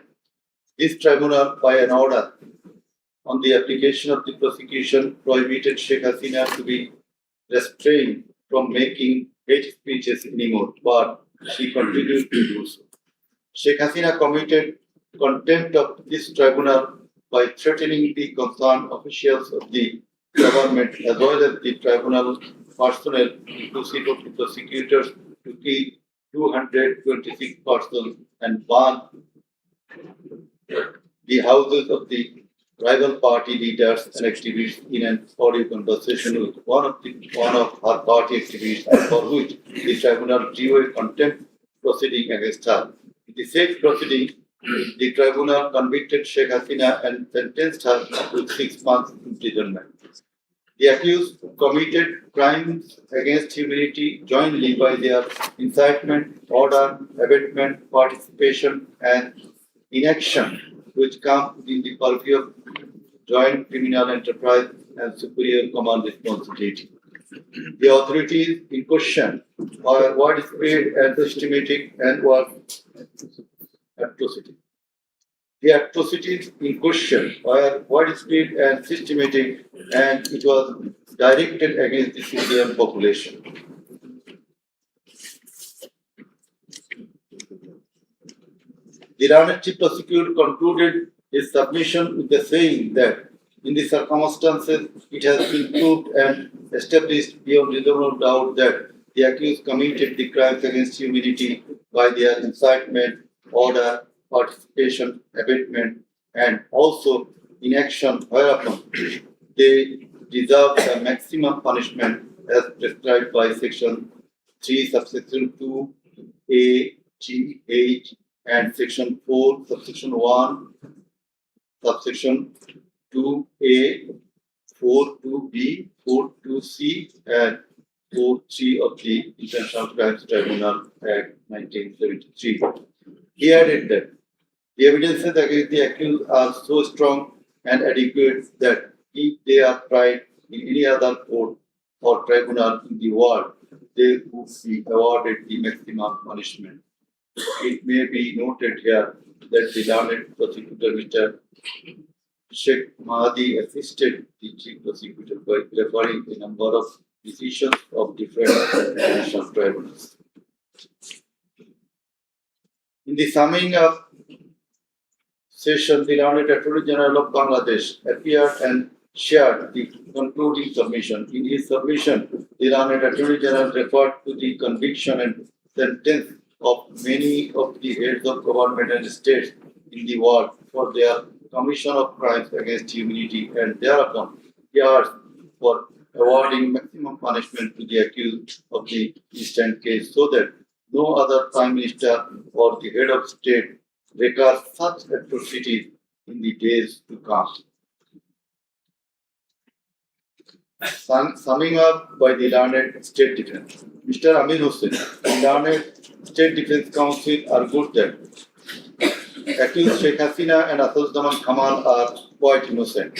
This tribunal, by an order on the application of the prosecution, prohibited Sheikh Hasina to be restrained from making hate speeches anymore, but she continued to do so. Sheikh Hasina committed contempt of this tribunal by threatening the concerned officials of the government as well as the tribunal personnel, inclusive of the prosecutors, to kill 226 persons and burn the houses of the rival party leaders and activists in an audio conversation with one of her party activists, for which the tribunal drew a contempt proceeding against her. In the said proceeding, the tribunal convicted Sheikh Hasina and sentenced her to 6 months imprisonment. The accused committed crimes against humanity jointly by their incitement, order, abatement, participation, and inaction, which come within the purview of joint criminal enterprise and superior command responsibility. The authorities in question are widespread and systematic and were atrocity. The atrocities in question were widespread and systematic, and it was directed against the civilian population. The learned chief prosecutor concluded his submission with the saying that in the circumstances it has been proved and established beyond reasonable doubt that the accused committed the crimes against humanity by their incitement, order, participation, abatement, and also inaction, whereupon they deserve the maximum punishment as prescribed by Section 3, subsection 2, A, G, H, and Section 4, subsection 1, subsection 2A, 4.2B, 4.2C, and 4.3 of the International Crimes Tribunal Act 1973. He added that the evidences against the accused are so strong and adequate that if they are tried in any other court or tribunal in the world, they would be awarded the maximum punishment. It may be noted here that the learned prosecutor, Mr. Sheikh Mahdi, assisted the chief prosecutor by referring a number of decisions of different international tribunals. In the summing up session, the learned Attorney General of Bangladesh appeared and shared the concluding submission. In his submission, the learned Attorney General referred to the conviction and sentence of many of the heads of government and states in the world for their commission of crimes against humanity, and thereupon he asked for awarding maximum punishment to the accused of the instant case so that no other prime minister or the head of state recurs such atrocities in the days to come. Summing up by the learned State Defense, Mr. Amin Hussain, the learned State Defense Council argued that accused Sheikh Hasina and Asad Kamal are quite innocent.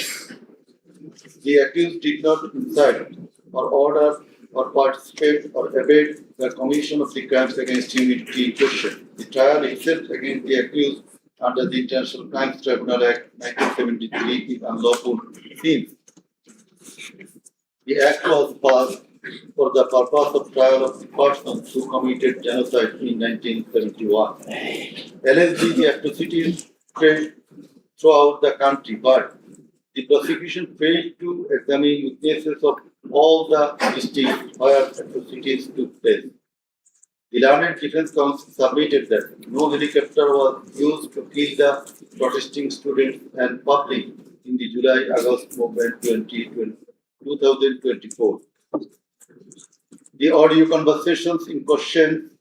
The accused did not incite or order or participate or abet the commission of the crimes against humanity in question. The trial itself against the accused under the International Crimes Tribunal Act 1973 is unlawful since the act was passed for the purpose of trial of the persons who committed genocide in 1971. Allegedly, the atrocities spread throughout the country, but the prosecution failed to examine witnesses of all the districts where atrocities took place. The learned defense counsel submitted that no helicopter was used to kill the protesting students and public in the July-August movement 2024. The audio conversations in question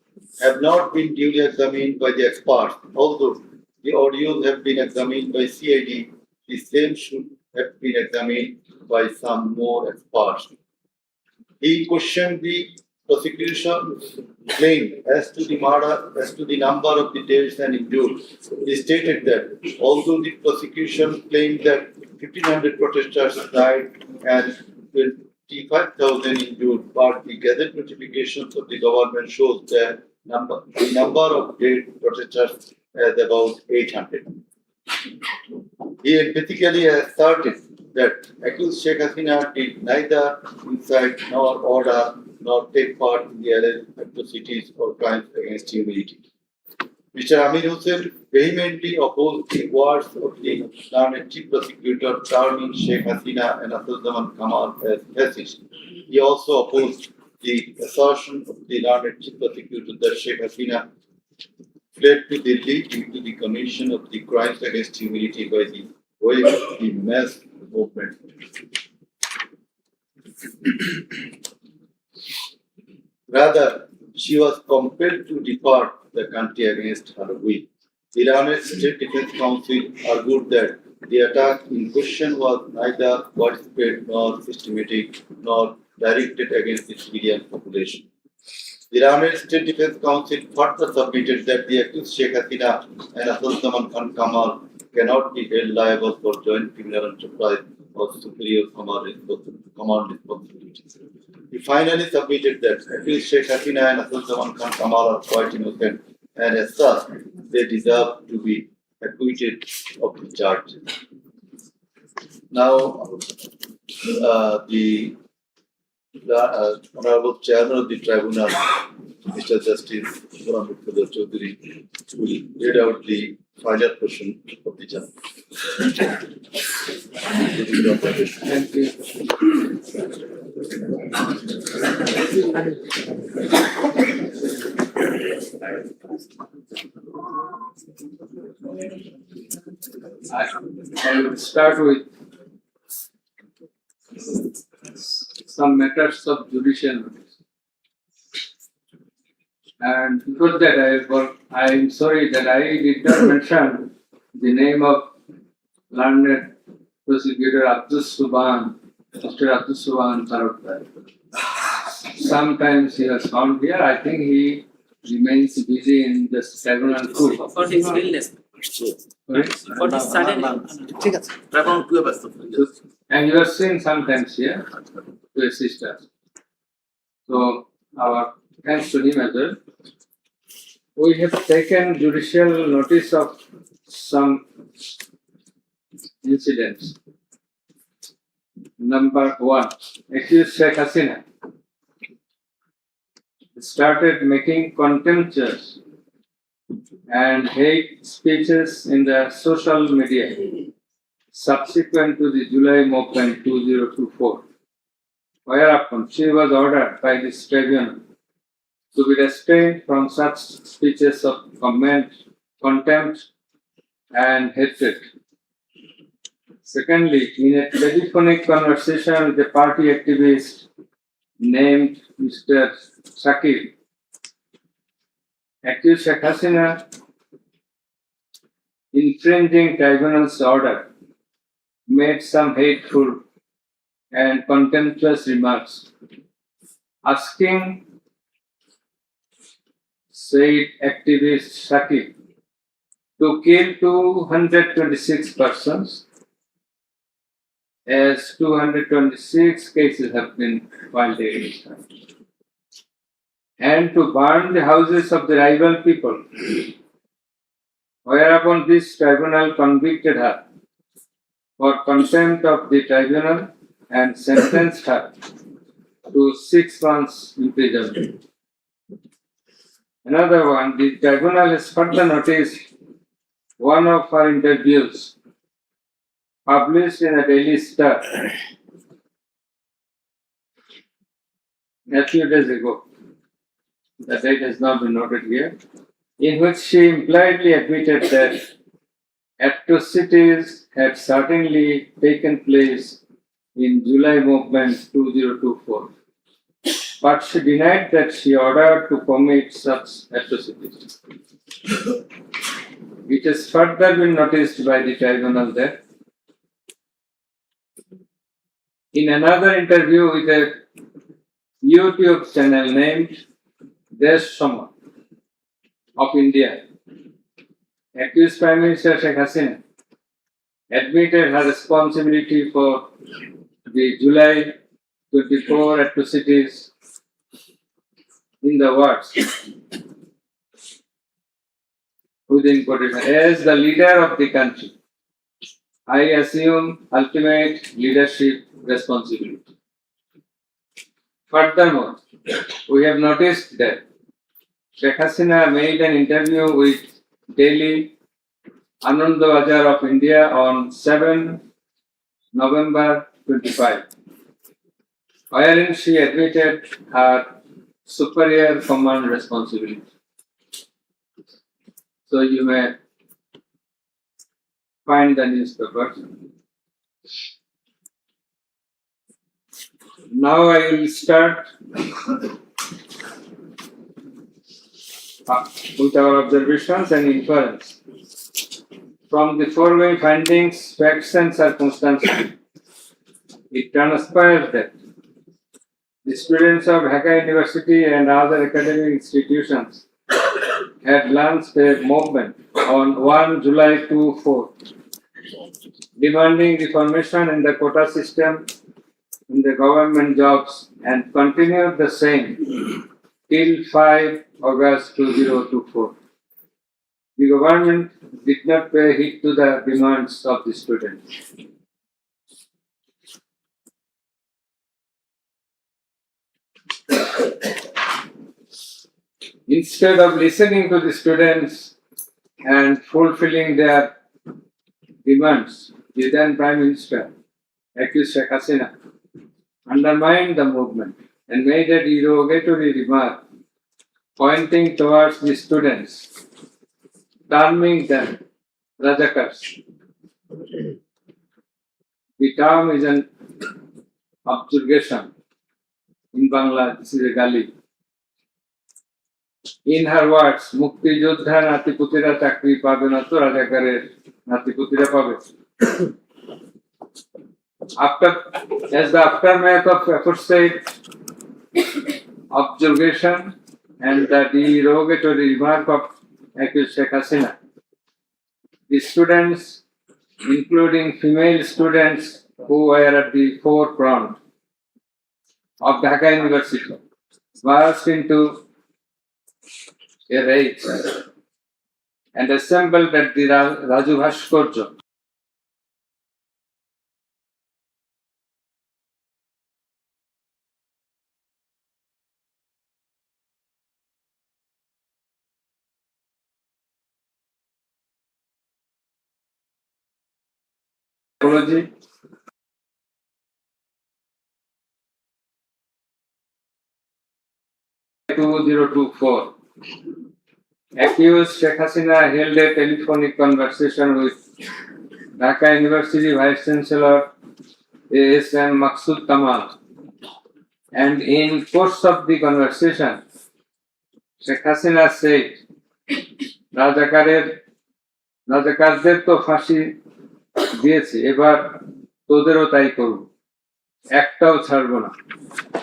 have not been duly examined by the experts. Although the audios have been examined by CID, the same should have been examined by some more experts. He questioned the prosecution's claim as to the number of the deaths and injured. He stated that although the prosecution claimed that 1,500 protesters died and 25,000 injured, but the gazette notifications of the government shows that the number of dead protesters as about 800. He emphatically asserted that accused Sheikh Hasina did neither incite nor order nor take part in the alleged atrocities or crimes against humanity. Mr. Amir Hussain vehemently opposed the words of the learned chief prosecutor terming Sheikh Hasina and Asad Kamal as fascist. He also opposed the assertion of the learned chief prosecutor that Sheikh Hasina fled to Delhi due to the commission of the crimes against humanity by the way of the mass movement. Rather, she was compelled to depart the country against her will. The Iran's State Defense Council argued that the attack in question was neither widespread nor systematic nor directed against the civilian population. The Iran's State Defense Council further submitted that the accused Sheikh Hasina and Asad Kamal cannot be held liable for joint criminal enterprise or superior command responsibilities. He finally submitted that accused Sheikh Hasina and Asad Kamal are quite innocent and as such they deserve to be acquitted of the charges. Now, the Honorable Chairman of the Tribunal, Mr. Justice Mukarram Chaudhary, will read out the final portion of the judgment. Thank you. I will start with some matters of judicial notice. And before that, I am sorry that I did not mention the name of learned prosecutor Mr. Abdul Subhan Tarokdar. Sometimes he was found here. I think he remains busy in the tribunal court. For his illness. For his sudden illness. And you are seen sometimes here to assist us. So, our thanks to him as well. We have taken judicial notice of some incidents. Number 1, accused Sheikh Hasina started making contemptuous and hate speeches in the social media subsequent to the July movement 2024, whereupon she was ordered by this tribunal to be restrained from such speeches of contempt and hatred. Secondly, in a telephonic conversation with a party activist named Mr. Shakir, accused Sheikh Hasina infringing tribunal's order made some hateful and contemptuous remarks, asking said activist Shakir to kill 226 persons, as 226 cases have been filed against her, and to burn the houses of the rival people, whereupon this tribunal convicted her for contempt of the tribunal and sentenced her to 6 months imprisonment. Another one, the tribunal has further noticed one of her interviews published in a Daily Star a few days ago. The date has not been noted here, in which she impliedly admitted that atrocities had certainly taken place in July movement 2024. But she denied that she ordered to commit such atrocities. It has further been noticed by the tribunal that in another interview with a YouTube channel named Desh Shama of India, accused Prime Minister Sheikh Hasina admitted her responsibility for the July 24 atrocities in the words within quotation, as the leader of the country, I assume ultimate leadership responsibility. Furthermore, we have noticed that Sheikh Hasina made an interview with Daily Anandabazar of India on 7 November 25, wherein she admitted her superior command responsibility. So you may find the newspaper. Now I will start with our observations and inference. From the foregoing findings, facts and circumstances, it transpires that the students of Dhaka University and other academic institutions had launched a movement on 1 July 2024, demanding reformation in the quota system in the government jobs, and continued the same till 5 August 2024. The government did not pay heed to the demands of the students. Instead of listening to the students and fulfilling their demands, the then Prime Minister, accused Sheikh Hasina, undermined the movement and made a derogatory remark pointing towards the students, terming them Rajakars. The term is an objurgation. In Bangla, this is a gali. In her words, Mukti Jodha Natiputira Chakri Pabe na to Rajakarer Natiputira Pabe. As the aftermath of aforesaid objurgation and the derogatory remark of accused Sheikh Hasina, the students, including female students who were at the forefront of Dhaka University, burst into a rage and assembled at the Raju Bhaskarya, Psychology, (2024). Accused Sheikh Hasina held a telephonic conversation with Dhaka University Vice Chancellor ASM Maksud Kamal, and in course of the conversation, Sheikh Hasina said, রাজাকারদের তো ফাঁসি দিয়েছি, এবার তোদেরও তাই করব, একটাও ছাড়বো না,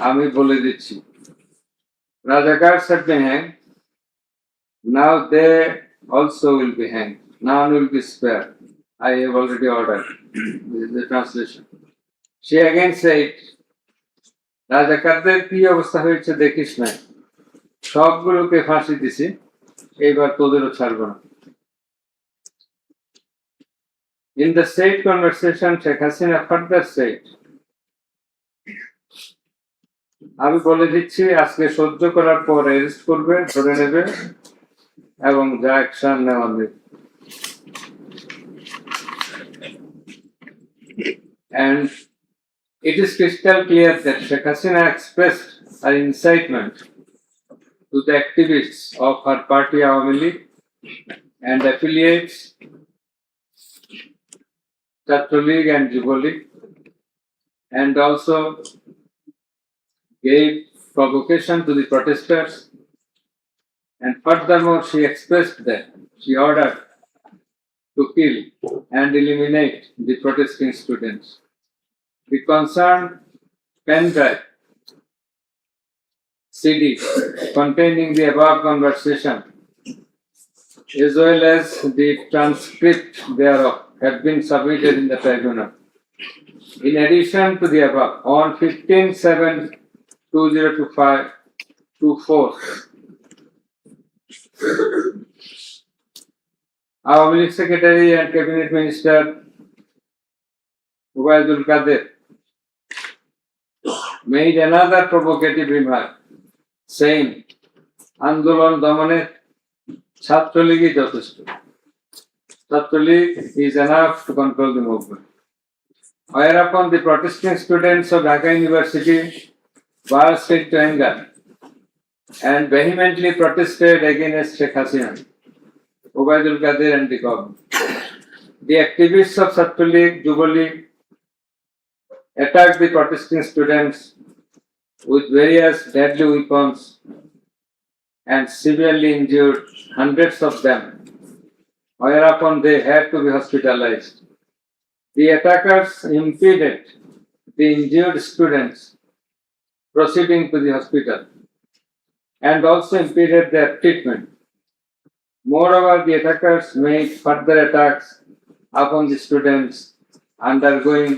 আমি বলে দিচ্ছি। Rajakars have been hanged, now they also will be hanged. none will be spared. I have already ordered. This is the translation. She again said, রাজাকারদের কি অবস্থা হয়েছে দেখিস না, সবগুলোকে ফাঁসি দিছি, এইবার তোদেরও ছাড়ব না। In the state conversation, Sheikh Hasina further said, আমি বলে দিচ্ছি আজকে সহ্য করার পর অ্যারেস্ট করবে, ধরে নেবে এবং যা অ্যাকশন নেওয়া নেবে। And it is crystal clear that Sheikh Hasina expressed her incitement to the activists of her party Awami League and affiliates Chhatro League and Jubo League, and also gave provocation to the protesters, and furthermore she expressed that she ordered to kill and eliminate the protesting students. The concerned pen drive CD containing the above conversation as well as the transcript thereof have been submitted in the tribunal. In addition to the above, on 15/7/2024, our League Secretary and Cabinet Minister Baitul made another provocative remark, saying, Andolon Domane Chhatro League is যথেষ্ট. Chhatro League is enough to control the movement. Whereupon the protesting students of Dhaka University burst into anger and vehemently protested against Sheikh Hasina, Ubaidul Qadir and the government. The activists of Chhatro League, Jubo League attacked the protesting students with various deadly weapons and severely injured hundreds of them, whereupon they had to be hospitalized. The attackers impeded the injured students proceeding to the hospital and also impeded their treatment. Moreover, the attackers made further attacks upon the students undergoing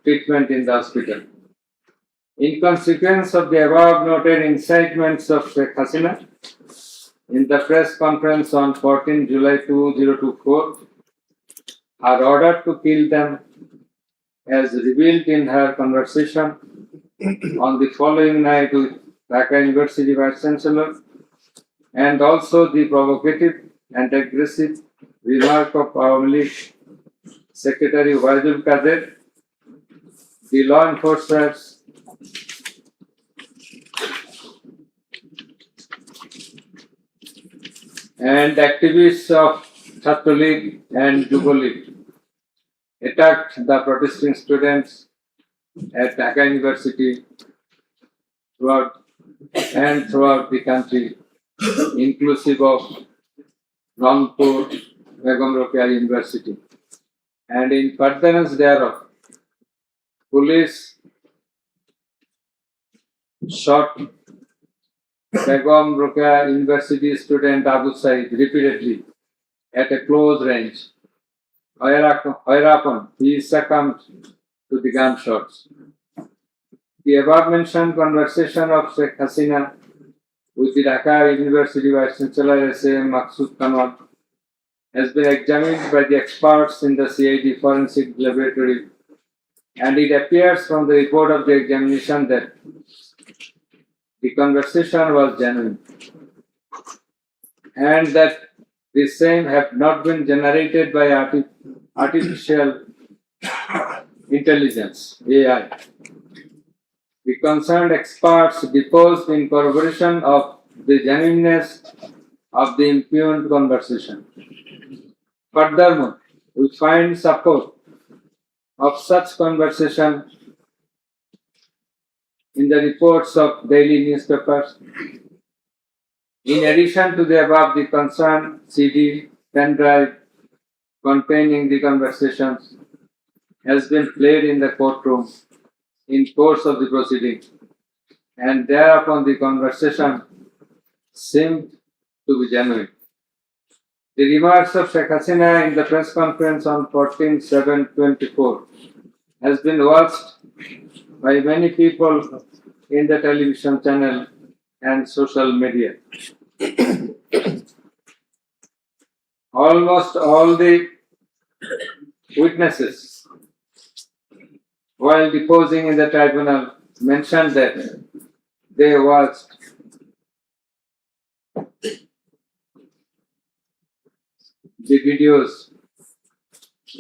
treatment in the hospital. In consequence of the above noted incitements of Sheikh Hasina, in the press conference on 14 July 2024, her order to kill them, as revealed in her conversation on the following night with Dhaka University Vice Chancellor, and also the provocative and aggressive remark of Awami League Secretary Baitul, the law enforcers and activists of Chhatro League and Jubo League attacked the protesting students at Dhaka University throughout the country, inclusive of Rangpur, Begum Rokeya University. And in furtherance thereof, police shot Begum Rokeya University student Abu Said repeatedly at a close range, whereupon he succumbed to the gunshots. The above mentioned conversation of Sheikh Hasina with the Dhaka University Vice Chancellor S.A.M. Maksud Kanwal has been examined by the experts in the CID Forensic Laboratory, and it appears from the report of the examination that the conversation was genuine and that the same have not been generated by artificial intelligence, AI. The concerned experts deposed in corroboration of the genuineness of the impugned conversation. Furthermore, we find support of such conversation in the reports of daily newspapers. In addition to the above, the concerned CD pen drive containing the conversations has been played in the courtroom in course of the proceeding, and thereupon the conversation seemed to be genuine. The remarks of Sheikh Hasina in the press conference on 14/7/24 has been watched by many people in the television channel and social media. Almost all the witnesses, while deposing in the tribunal, mentioned that they watched the videos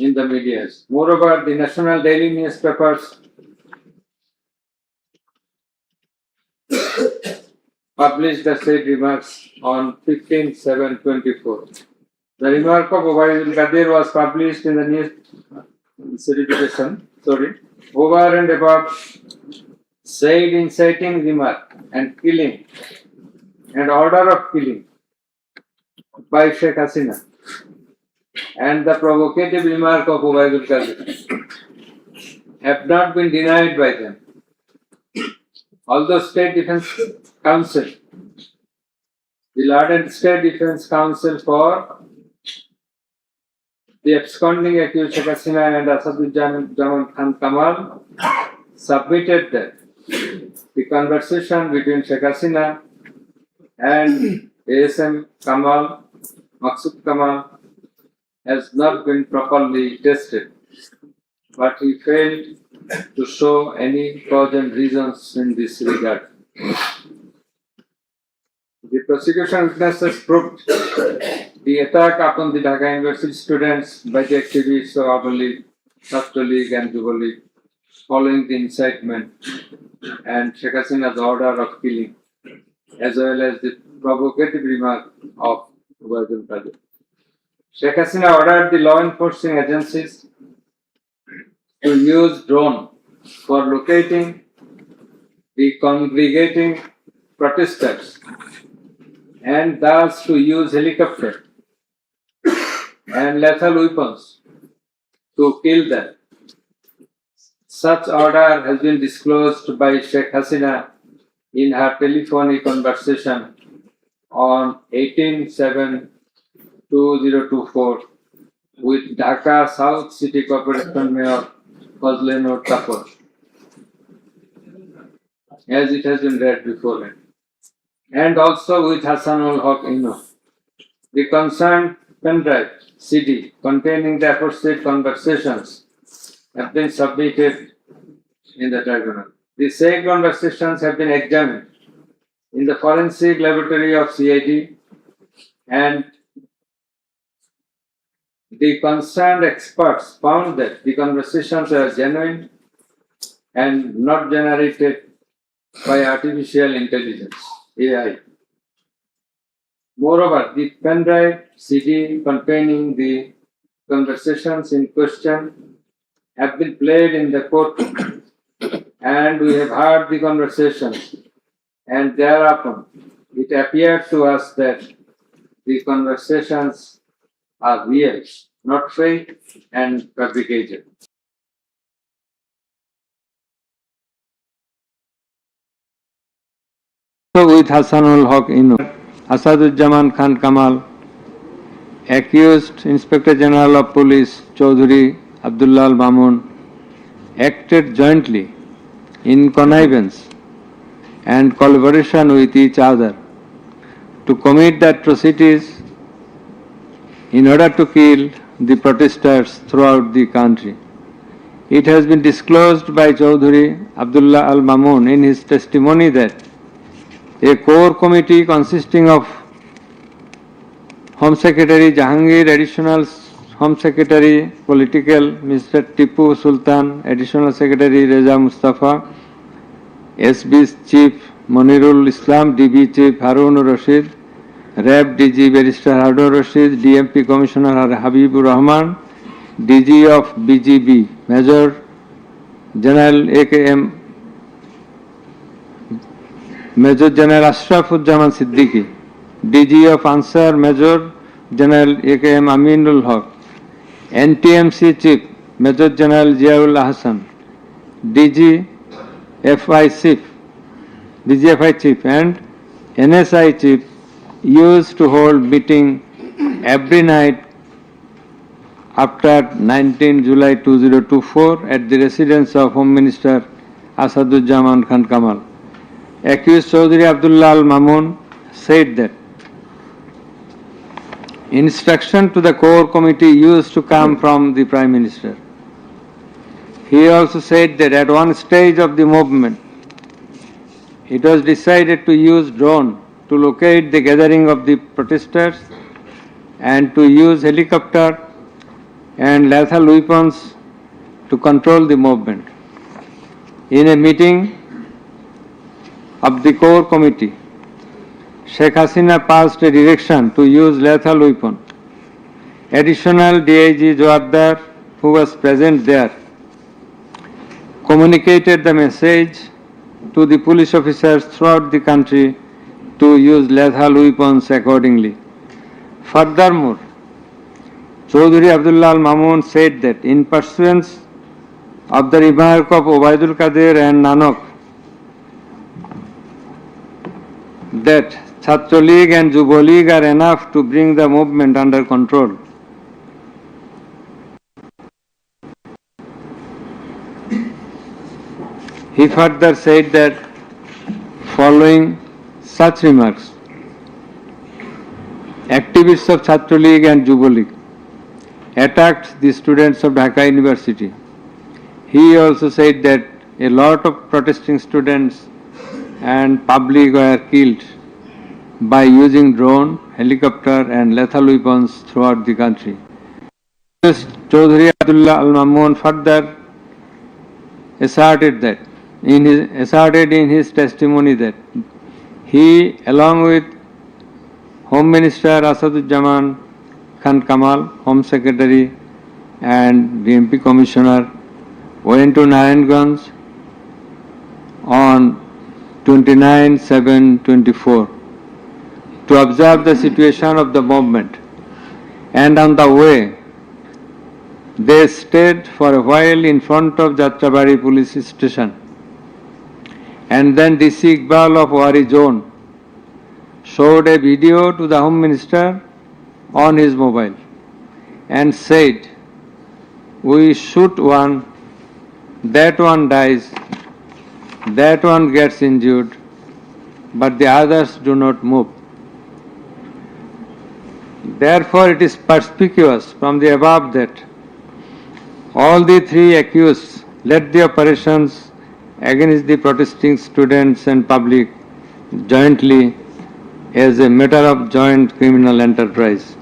in the media. Moreover, the national daily newspapers published the said remarks on 15/7/24. The remark of Ubaidul Qadir was published in the news certification. Over and above said inciting remark and killing and order of killing by Sheikh Hasina and the provocative remark of Ubaidul Qadir have not been denied by them. Although State Defence Council, the Lord and State Defence Council for the absconding accused Sheikh Hasina and Asaduজ্জামান Khan Kamal submitted that the conversation between Sheikh Hasina and ASM Kamal, Maksud Kamal, has not been properly tested, but he failed to show any cogent reasons in this regard. The prosecution witnesses proved the attack upon the Dhaka University students by the activists of Abu League, Chhatra League and Yuva League following the incitement and Sheikh Hasina's order of killing, as well as the provocative remark of Ubaidul Qadir. Sheikh Hasina ordered the law enforcing agencies to use drone for locating the congregating protesters and thus to use helicopter and lethal weapons to kill them. Such order has been disclosed by Sheikh Hasina in her telephonic conversation on 18/7/2024 with Dhaka South City Corporation Mayor Fazle Noor Tapor, as it has been read before, and also with Hasanul Haq Ino. The concerned pendrive CD containing the aforesaid conversations have been submitted in the tribunal. The said conversations have been examined in the forensic laboratory of CID, and the concerned experts found that the conversations are genuine and not generated by artificial intelligence, AI. Moreover, the pendrive CD containing the conversations in question have been played in the court, and we have heard the conversations, and thereupon it appeared to us that the conversations are real, not fake and fabricated. With Hasanul Haq Ino, Asaduজ্জামান Khan Kamal, accused Inspector General of Police Chaudhuri Abdullah Al Mamun, acted jointly in connivance and collaboration with each other to commit the atrocities in order to kill the protesters throughout the country. It has been disclosed by Chaudhuri Abdullah Al Mamun in his testimony that a core committee consisting of Home Secretary Jahangir, Additional Home Secretary Political Mr. Tipu Sultan, Additional Secretary Reza Mustafa, SB Chief Monirul Islam, DB Chief Harun Rashid, RAB DG Barrister Harun Rashid, DMP Commissioner Habibur Rahman, DG of BGB Major General AKM Major General Ashrafuzzaman Siddiqui, DG of Ansar Major General AKM Aminul Haq, NTMC Chief Major General Ziaul Ahsan, DGFI Chief and NSI Chief used to hold meeting every night after 19 July 2024 at the residence of Home Minister Asaduzzaman Khan Kamal. Accused Chaudhry Abdullah Al Mamun said that instruction to the core committee used to come from the Prime Minister. He also said that at one stage of the movement, it was decided to use drone to locate the gathering of the protesters and to use helicopter and lethal weapons to control the movement. In a meeting of the core committee, Sheikh Hasina passed a direction to use lethal weapon. Additional DIG Joardar, who was present there, communicated the message to the police officers throughout the country to use lethal weapons accordingly. Furthermore, Chaudhry Abdullah Al Mamun said that in pursuance of the remark of Baitul Qadir and Nanak that Chhatra League and Yuva League are enough to bring the movement under control. He further said that following such remarks, activists of Chhatra League and Yuva League attacked the students of Dhaka University. He also said that a lot of protesting students and public were killed by using drone, helicopter and lethal weapons throughout the country. Chaudhry Abdullah Al Mamun further asserted in his testimony that he, along with Home Minister Asaduzzaman Khan Kamal, Home Secretary and BMP Commissioner, went to Narayanganj on 29/7/24 to observe the situation of the movement, and on the way they stayed for a while in front of Jatrabari police station, and then DC Iqbal of Wari Zone showed a video to the Home Minister on his mobile and said, "We shoot one, that one dies, that one gets injured, but the others do not move." Therefore, it is perspicuous from the above that all the three accused led the operations against the protesting students and public jointly as a matter of joint criminal enterprise.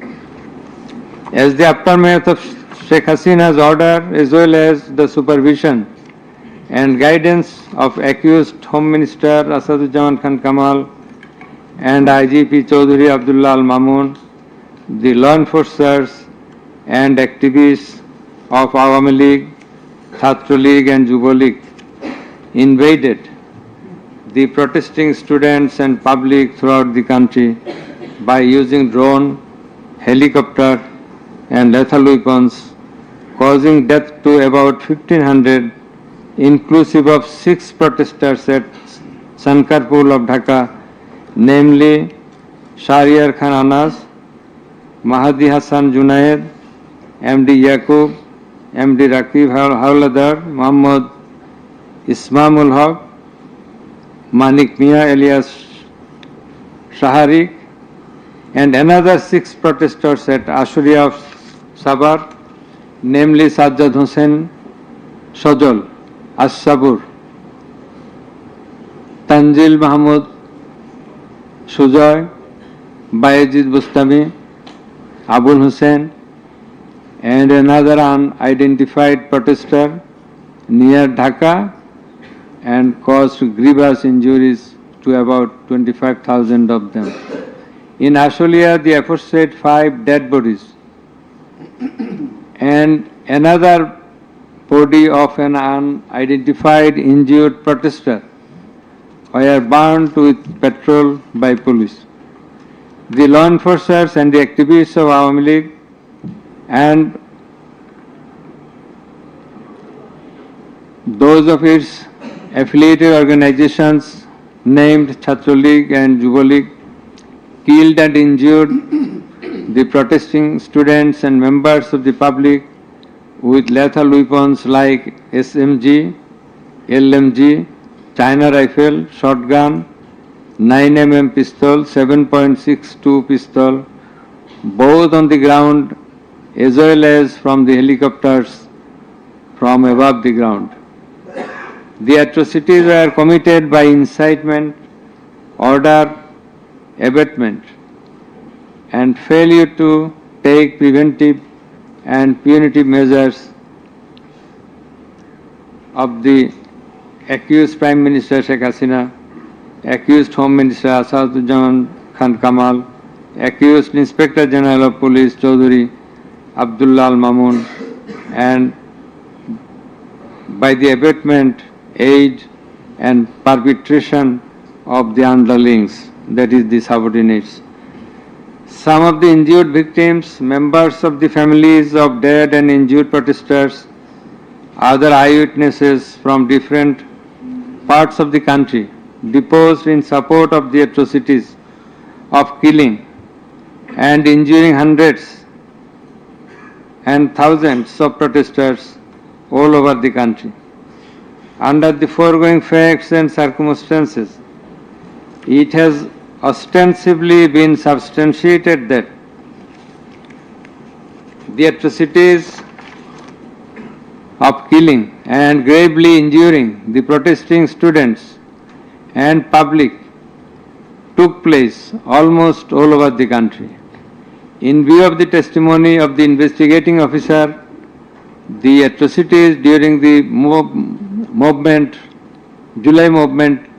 As the aftermath of Sheikh Hasina's order, as well as the supervision and guidance of accused Home Minister Asaduzzaman Khan Kamal and IGP Chaudhry Abdullah Al Mamun, the law enforcers and activists of Awami League, Chhatra League and Yuva League invaded the protesting students and public throughout the country by using drone, helicopter and lethal weapons, causing death to about 1,500, inclusive of 6 protesters at Sankarpur of Dhaka, namely Shahriar Khan Anas, Mahdi Hassan Junaid, MD Yaqub, MD Rakib Hawladar, Muhammad Ismamul Haq, Manik Mia alias Shaharik, and another 6 protesters at Ashuria of Sabar, namely Sajjad Hussain Shajol, As-Sabur, Tanzil Mahmud Sujoy, Bayezid Bustami, Abul Hussain, and another unidentified protester near Dhaka, and caused grievous injuries to about 25,000 of them. In Ashulia, the aforesaid 5 dead bodies and another body of an unidentified injured protester were burned with petrol by police. The law enforcers and the activists of Awami League and those of its affiliated organizations named Chhatra League and Yuva League killed and injured the protesting students and members of the public with lethal weapons like SMG, LMG, China rifle, shotgun, 9mm pistol, 7.62 pistol, both on the ground as well as from the helicopters from above the ground. The atrocities were committed by incitement, order, abatement, and failure to take preventive and punitive measures of the accused Prime Minister Sheikh Hasina, accused Home Minister Asaduজ্জামান Khan Kamal, accused Inspector General of Police Chaudhry Abdullah Al Mamun, and by the abatement, aid and perpetration of the underlings, that is the subordinates. Some of the injured victims, members of the families of dead and injured protesters, other eyewitnesses from different parts of the country deposed in support of the atrocities of killing and injuring hundreds and thousands of protesters all over the country. Under the foregoing facts and circumstances, it has ostensibly been substantiated that the atrocities of killing and gravely injuring the protesting students and public took place almost all over the country. In view of the testimony of the investigating officer, the atrocities during the movement, July movement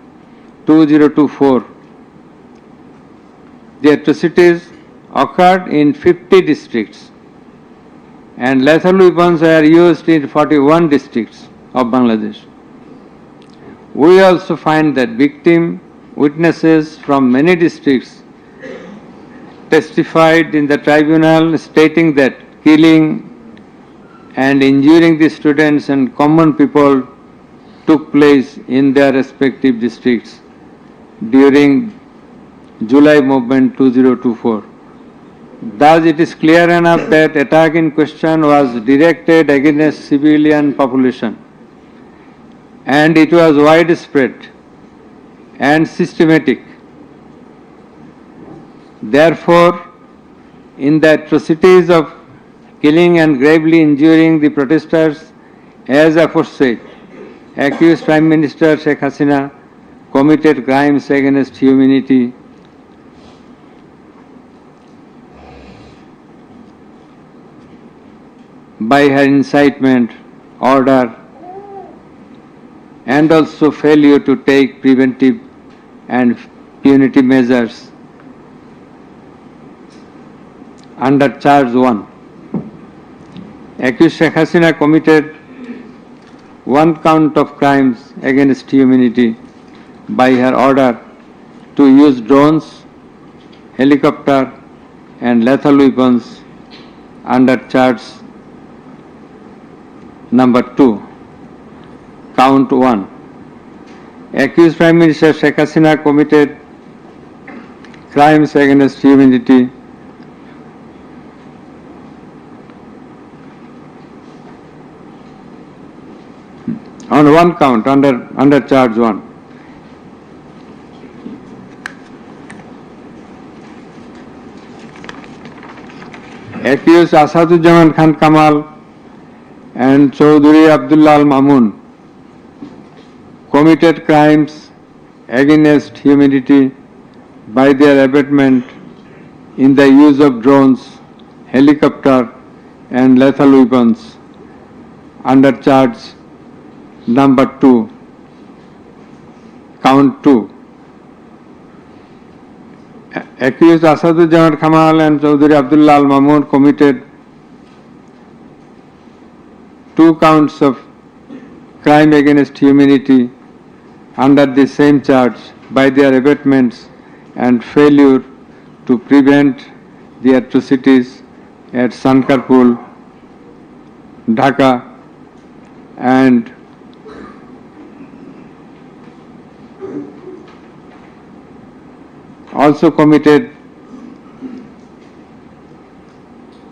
2024, the atrocities occurred in 50 districts and lethal weapons were used in 41 districts of Bangladesh. We also find that victim witnesses from many districts testified in the tribunal stating that killing and injuring the students and common people took place in their respective districts during July movement 2024. Thus, it is clear enough that attack in question was directed against civilian population and it was widespread and systematic. Therefore, in the atrocities of killing and gravely injuring the protesters, as aforesaid, accused Prime Minister Sheikh Hasina committed crimes against humanity by her incitement, order, and also failure to take preventive and punitive measures under charge 1. Accused Sheikh Hasina committed one count of crimes against humanity by her order to use drones, helicopter and lethal weapons under charge number 2, count 1. Accused Prime Minister Sheikh Hasina committed crimes against humanity on one count under charge 1. Accused Asaduজ্জামান Khan Kamal and Chaudhry Abdullah Al Mamun committed crimes against humanity by their abatement in the use of drones, helicopter and lethal weapons under charge number 2, count 2. Accused Asaduজ্জামান Kamal and Chaudhry Abdullah Al Mamun committed 2 counts of crime against humanity under the same charge by their abatements and failure to prevent the atrocities at Sankarpur, Dhaka and also committed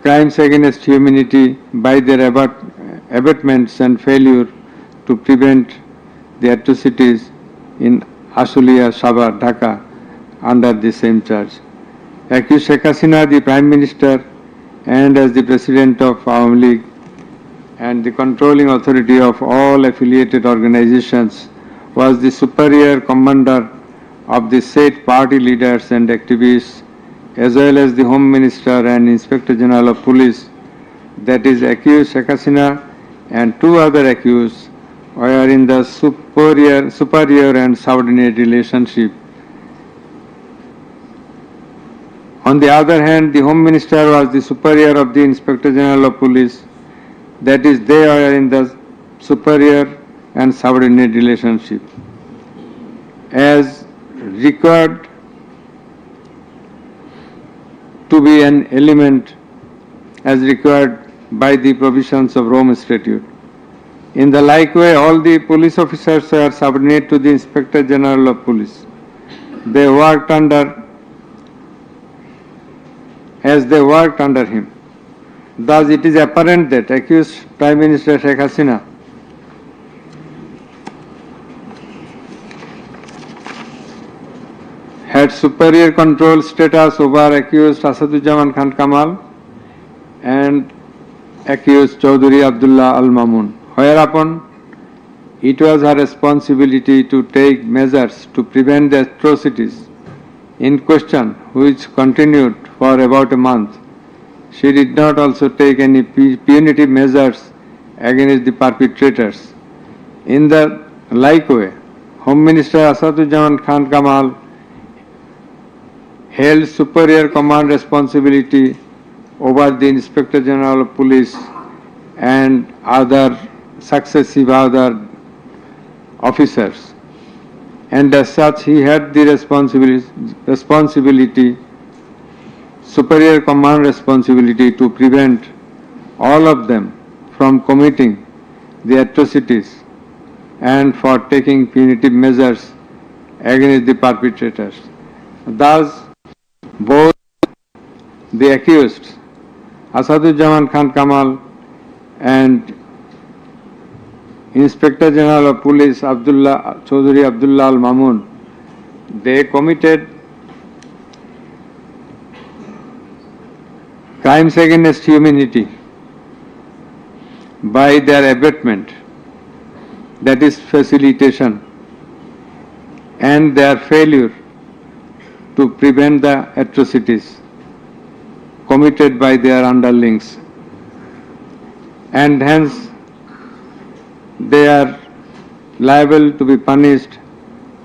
crimes against humanity by their abatements and failure to prevent the atrocities in Ashulia, Sabar, Dhaka under the same charge. Accused Sheikh Hasina, the Prime Minister, and as the President of Awami League and the controlling authority of all affiliated organizations, was the superior commander of the said party leaders and activists, as well as the Home Minister and Inspector General of Police, that is accused Sheikh Hasina and two other accused were in the superior and subordinate relationship. On the other hand, the Home Minister was the superior of the Inspector General of Police, that is, they are in the superior and subordinate relationship. As required to be an element as required by the provisions of Rome Statute. In the like way, all the police officers are subordinate to the Inspector General of Police. They worked under him. Thus, it is apparent that accused Prime Minister Sheikh Hasina had superior control status over accused Asadujaman Khan Kamal and accused Chaudhry Abdullah Al Mamun, whereupon it was her responsibility to take measures to prevent the atrocities in question, which continued for about a month. She did not also take any punitive measures against the perpetrators. In the like way, Home Minister Asadujaman Khan Kamal held superior command responsibility over the Inspector General of Police and other successive other officers, and as such he had the responsibility, superior command responsibility to prevent all of them from committing the atrocities and for taking punitive measures against the perpetrators. Thus, both the accused Asadujaman Khan Kamal and Inspector General of Police Chaudhry Abdullah Al Mamun, they committed crimes against humanity by their abatement, that is facilitation, and their failure to prevent the atrocities committed by their underlings, and hence they are liable to be punished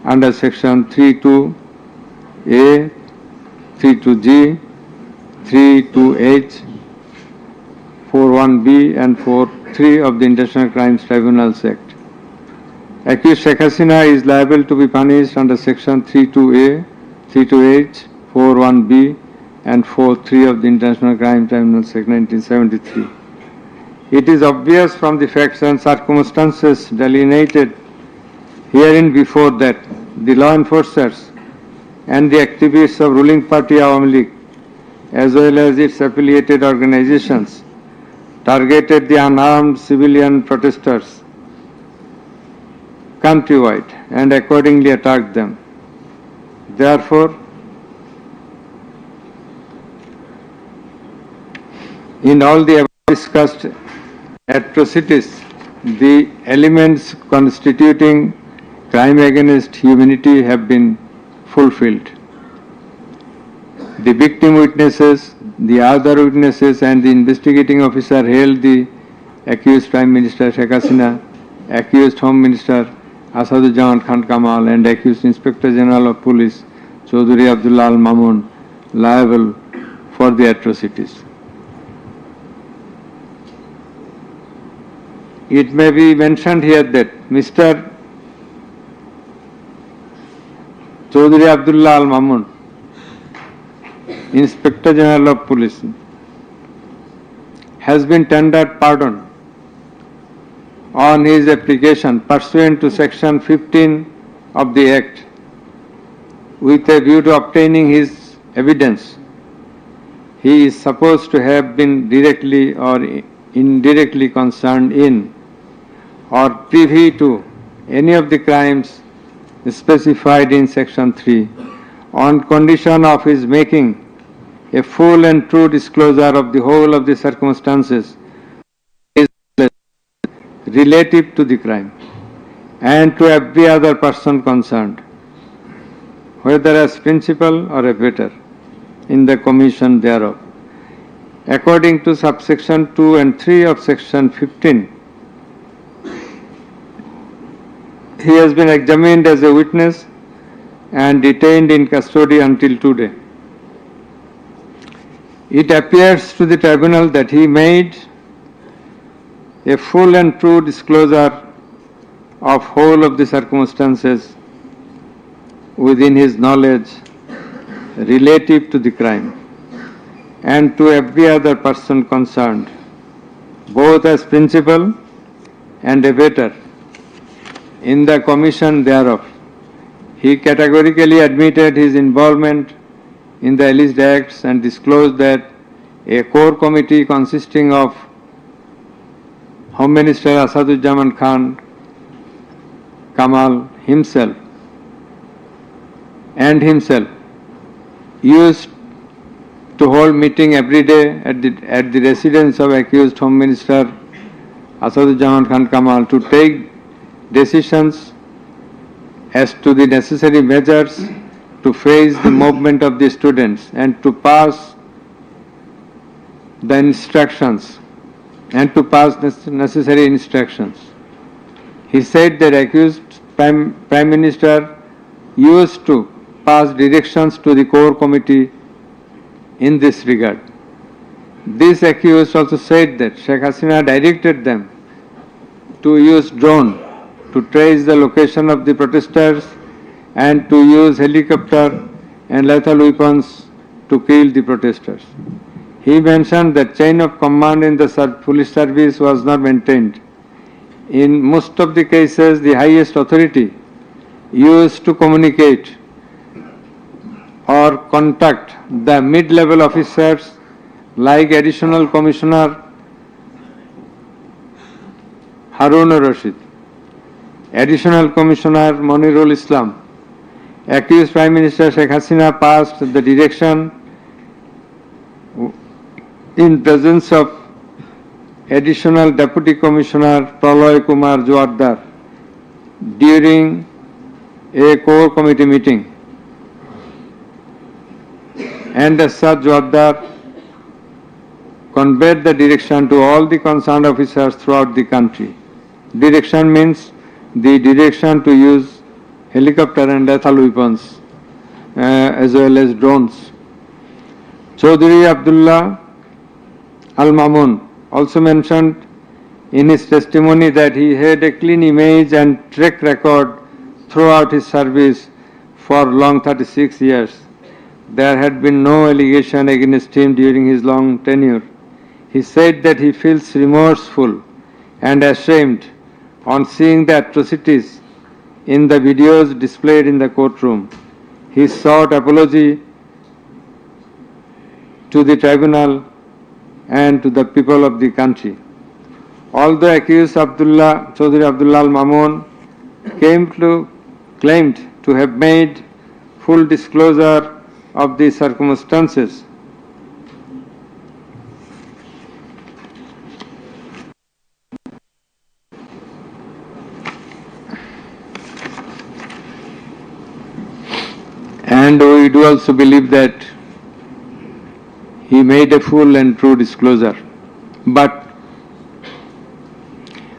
under section 32A, 32G, 32H, 41B and 43 of the International Crimes Tribunals Act. Accused Sheikh Hasina is liable to be punished under section 32A, 32H, 41B and 43 of the International Crimes Tribunals Act 1973. It is obvious from the facts and circumstances delineated herein before that the law enforcers and the activists of ruling party Awami League, as well as its affiliated organizations, targeted the unarmed civilian protesters countrywide and accordingly attacked them. Therefore, in all the above discussed atrocities, the elements constituting crime against humanity have been fulfilled. The victim witnesses, the other witnesses and the investigating officer held the accused Prime Minister Sheikh Hasina, accused Home Minister Asadujaman Khan Kamal and accused Inspector General of Police Chaudhry Abdullah Al Mamun liable for the atrocities. It may be mentioned here that Mr. Chaudhry Abdullah Al Mamun, Inspector General of Police, has been tendered pardon on his application pursuant to section 15 of the Act with a view to obtaining his evidence he is supposed to have been directly or indirectly concerned in or privy to any of the crimes specified in section 3 on condition of his making a full and true disclosure of the whole of the circumstances relative to the crime and to every other person concerned, whether as principal or abettor, in the commission thereof. According to subsection 2 and 3 of section 15, he has been examined as a witness and detained in custody until today. It appears to the tribunal that he made a full and true disclosure of whole of the circumstances within his knowledge relative to the crime and to every other person concerned, both as principal and abettor, in the commission thereof. He categorically admitted his involvement in the alleged acts and disclosed that a core committee consisting of Home Minister Asaduzzaman Khan Kamal himself used to hold meeting every day at the residence of accused Home Minister Asaduzzaman Khan Kamal to take decisions as to the necessary measures to face the movement of the students and to pass the instructions and to pass necessary instructions. He said that accused Prime Minister used to pass directions to the core committee in this regard. This accused also said that Sheikh Hasina directed them to use drone to trace the location of the protesters and to use helicopter and lethal weapons to kill the protesters. He mentioned that chain of command in the police service was not maintained. In most of the cases, the highest authority used to communicate or contact the mid-level officers like Additional Commissioner Harun Rashid, Additional Commissioner Monirul Islam. Accused Prime Minister Sheikh Hasina passed the direction in presence of Additional Deputy Commissioner Praloy Kumar Joardar during a core committee meeting. And as such, Joardar conveyed the direction to all the concerned officers throughout the country. Direction means the direction to use helicopter and lethal weapons as well as drones. Chaudhry Abdullah Al-Mamun also mentioned in his testimony that he had a clean image and track record throughout his service for long 36 years. There had been no allegation against him during his long tenure. He said that he feels remorseful and ashamed on seeing the atrocities in the videos displayed in the courtroom. He sought apology to the tribunal and to the people of the country. Although accused Chaudhry Abdullah Al-Mamun claimed to have made full disclosure of the circumstances, and we do also believe that he made a full and true disclosure. But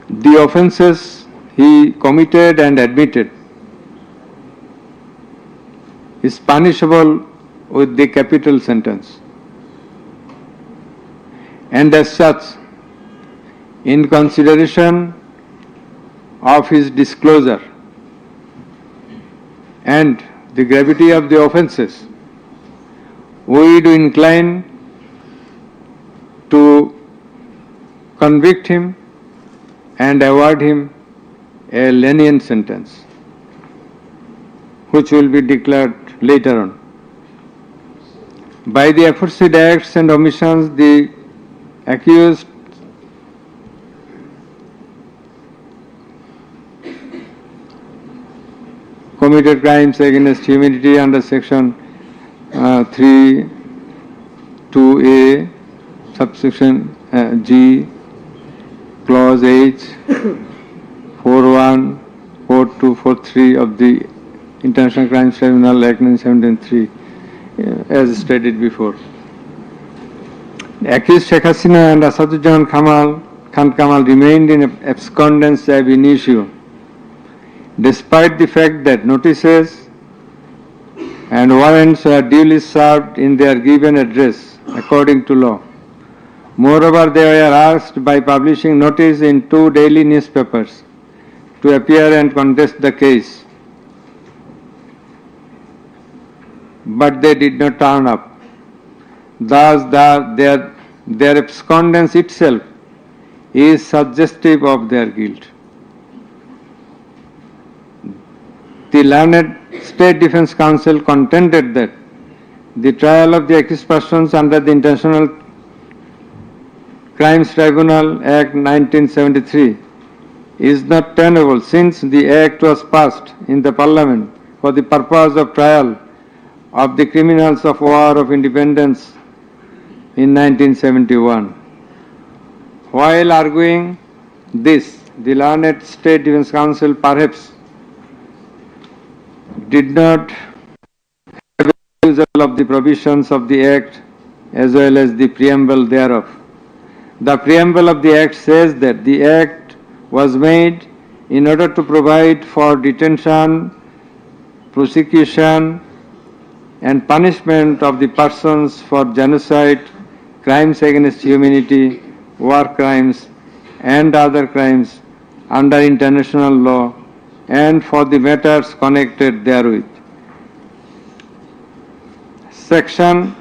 the offences he committed and admitted is punishable with the capital sentence. And as such, in consideration of his disclosure and the gravity of the offences, we do incline to convict him and award him a lenient sentence, which will be declared later on. By the aforesaid acts and omissions, the accused committed crimes against humanity under section 3 2A subsection G clause H 41 42 43 of the International Crimes Tribunal Act 1973 as stated before. The accused Sheikh Hasina and Asaduজ্জামান Khan Kamal remained in abscondence ab initio, despite the fact that notices and warrants were duly served in their given address according to law. Moreover, they were asked by publishing notice in 2 daily newspapers to appear and contest the case, but they did not turn up. Thus, their abscondence itself is suggestive of their guilt. The learned State Defence Counsel contended that the trial of the accused persons under the International Crimes Tribunal Act 1973 is not tenable, since the Act was passed in the Parliament for the purpose of trial of the criminals of War of Independence in 1971. While arguing this, the learned State Defence Counsel perhaps did not have a refusal of the provisions of the Act as well as the preamble thereof. The preamble of the Act says that the Act was made in order to provide for detention, prosecution, and punishment of the persons for genocide, crimes against humanity, war crimes, and other crimes under international law, and for the matters connected therewith. Section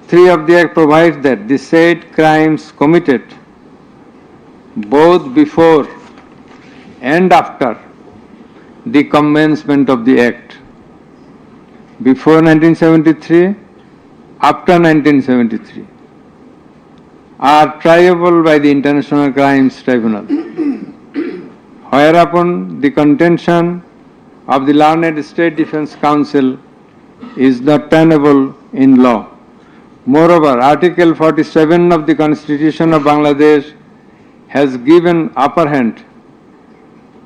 3 of the Act provides that the said crimes committed both before and after the commencement of the Act, before 1973, after 1973, are triable by the International Crimes Tribunal. Whereupon the contention of the learned State Defence Counsel is not tenable in law. Moreover, Article 47 of the Constitution of Bangladesh has given upper hand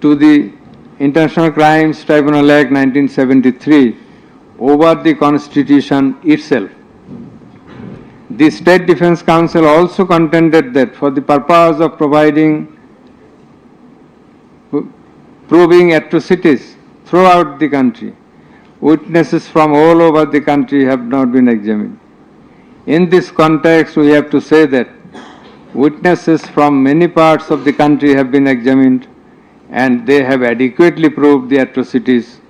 to the International Crimes Tribunal Act 1973 over the Constitution itself. The State Defence Counsel also contended that for the purpose of proving atrocities throughout the country, witnesses from all over the country have not been examined. In this context, we have to say that witnesses from many parts of the country have been examined, and they have adequately proved the atrocities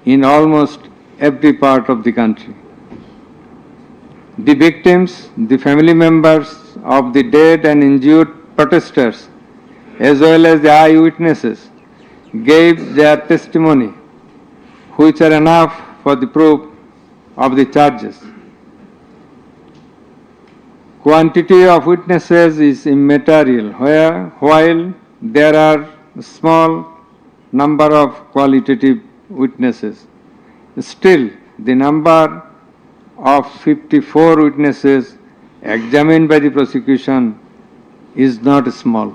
in almost every part of the country. The victims, the family members of the dead and injured protesters, as well as the eyewitnesses, gave their testimony, which are enough for the proof of the charges. Quantity of witnesses is immaterial, while there are a small number of qualitative witnesses. Still, the number of 54 witnesses examined by the prosecution is not small.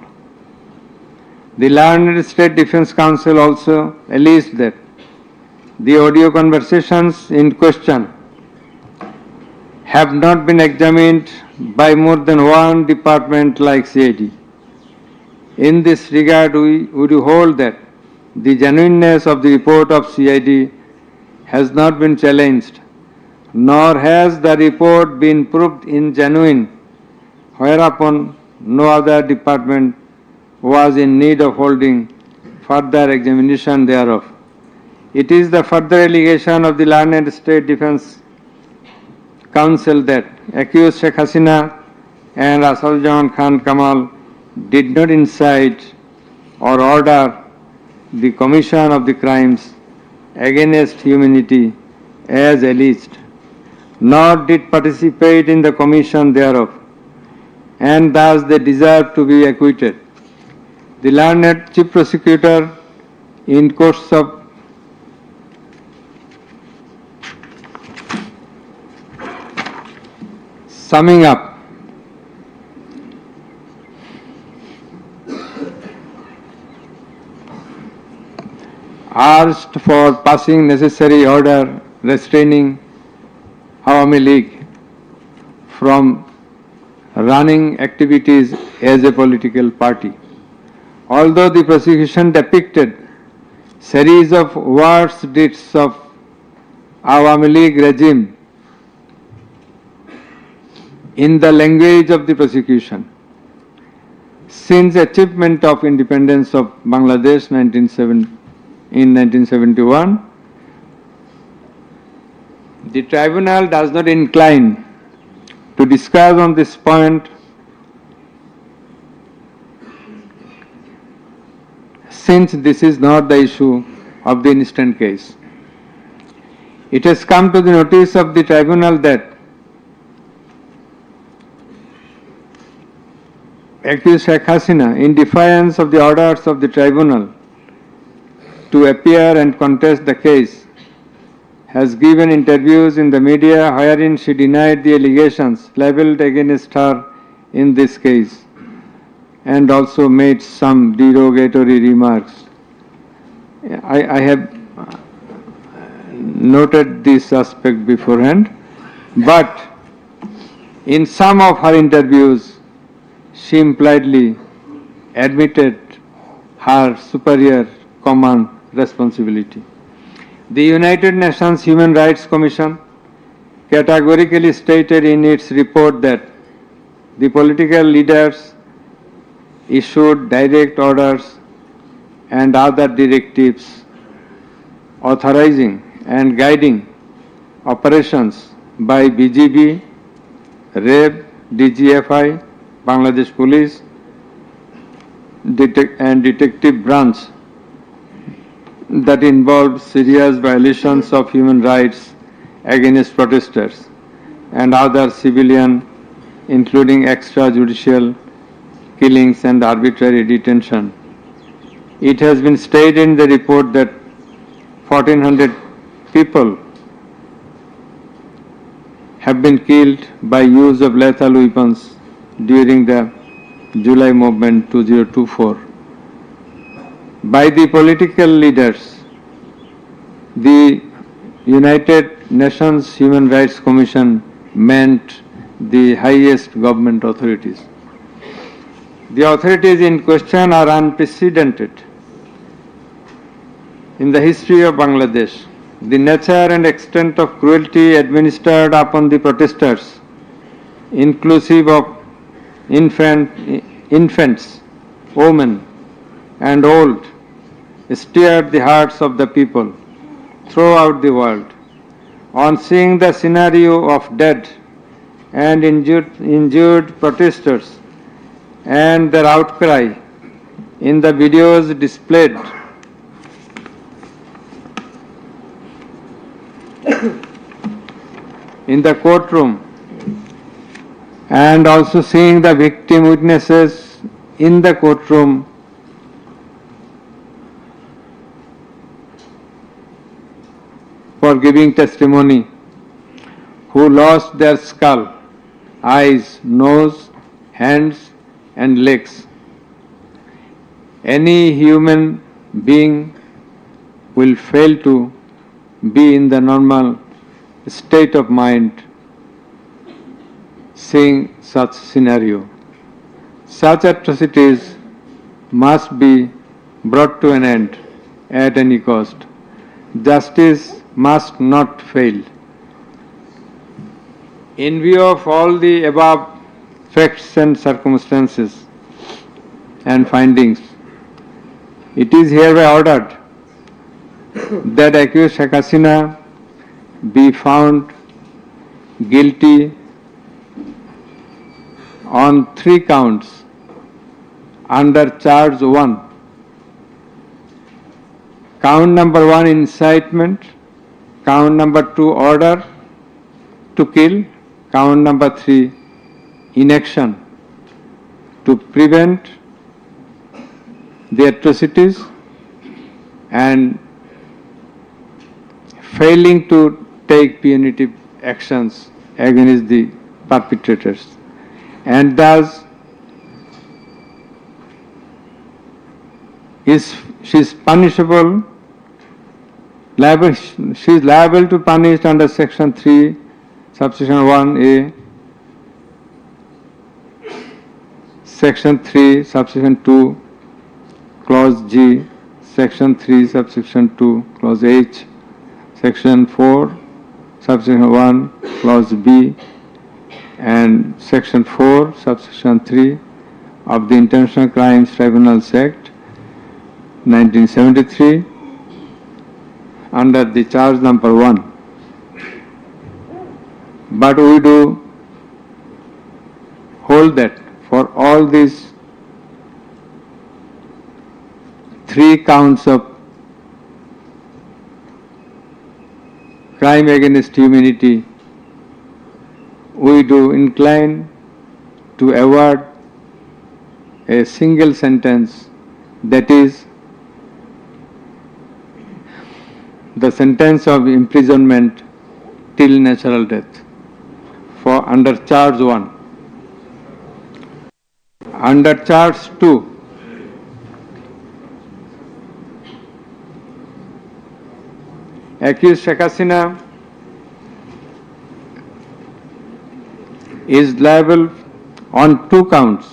The learned State Defence Counsel also alleged that the audio conversations in question have not been examined by more than one department like CID. In this regard, we would hold that the genuineness of the report of CID has not been challenged, nor has the report been proved ingenuine, whereupon no other department was in need of holding further examination thereof. It is the further allegation of the learned State Defence Counsel that accused Sheikh Hasina and Asaduজ্জামান Khan Kamal did not incite or order the commission of the crimes against humanity as alleged. nor did participate in the commission thereof, and thus they deserve to be acquitted. The learned Chief Prosecutor, in course of summing up, asked for passing necessary order restraining Awami League from running activities as a political party. Although the prosecution depicted series of worse deeds of Awami League regime in the language of the prosecution, since achievement of independence of Bangladesh in 1971, the tribunal does not incline to discuss on this point, since this is not the issue of the instant case. It has come to the notice of the tribunal that accused Sheikh Hasina, in defiance of the orders of the tribunal to appear and contest the case, has given interviews in the media wherein she denied the allegations leveled against her in this case and also made some derogatory remarks. I have noted this aspect beforehand, but in some of her interviews, she impliedly admitted her superior command responsibility. The United Nations Human Rights Commission categorically stated in its report that the political leaders issued direct orders and other directives authorizing and guiding operations by BGB, REB, DGFI, Bangladesh Police, and Detective Branch that involved serious violations of human rights against protesters and other civilian, including extrajudicial killings and arbitrary detention. It has been stated in the report that 1,400 people have been killed by use of lethal weapons during the July movement 2024. By the political leaders, the United Nations Human Rights Commission meant the highest government authorities. The authorities in question are unprecedented in the history of Bangladesh. The nature and extent of cruelty administered upon the protesters, inclusive of infants, women, and old, stirred the hearts of the people throughout the world. On seeing the scenario of dead and injured protesters and their outcry in the videos displayed in the courtroom, and also seeing the victim witnesses in the courtroom, for giving testimony, who lost their skull, eyes, nose, hands, and legs. Any human being will fail to be in the normal state of mind seeing such scenario. Such atrocities must be brought to an end at any cost. Justice must not fail. In view of all the above facts and circumstances and findings, it is hereby ordered that accused Sheikh Hasina be found guilty on 3 counts under charge 1. Count number 1, incitement. Count number 2, order. to kill. Count number 3, inaction to prevent the atrocities and failing to take punitive actions against the perpetrators, and thus she is punishable, she is liable to punish under section 3, subsection 1A, section 3, subsection 2, clause G, section 3, subsection 2, clause H, section 4, subsection 1, clause B, and section 4, subsection 3 of the International Crimes Tribunals Act 1973 under the charge number 1. But we do hold that for all these 3 counts of crime against humanity, we do incline to award a single sentence, that is the sentence of imprisonment till natural death for under charge 1. Under charge 2, accused Sheikh Hasina is liable on 2 counts.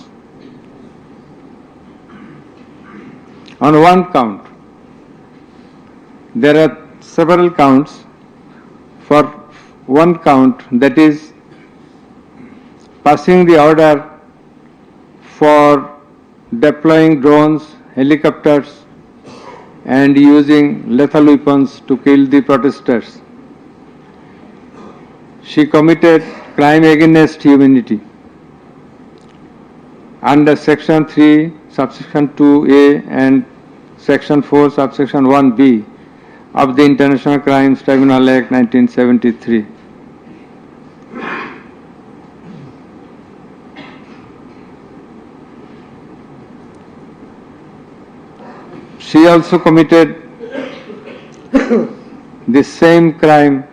On 1 count, there are several counts. For 1 count, that is passing the order for deploying drones, helicopters, and using lethal weapons to kill the protesters. She committed crime against humanity under section 3, subsection 2A and section 4, subsection 1B of the International Crimes Tribunal Act 1973. She also committed the same crime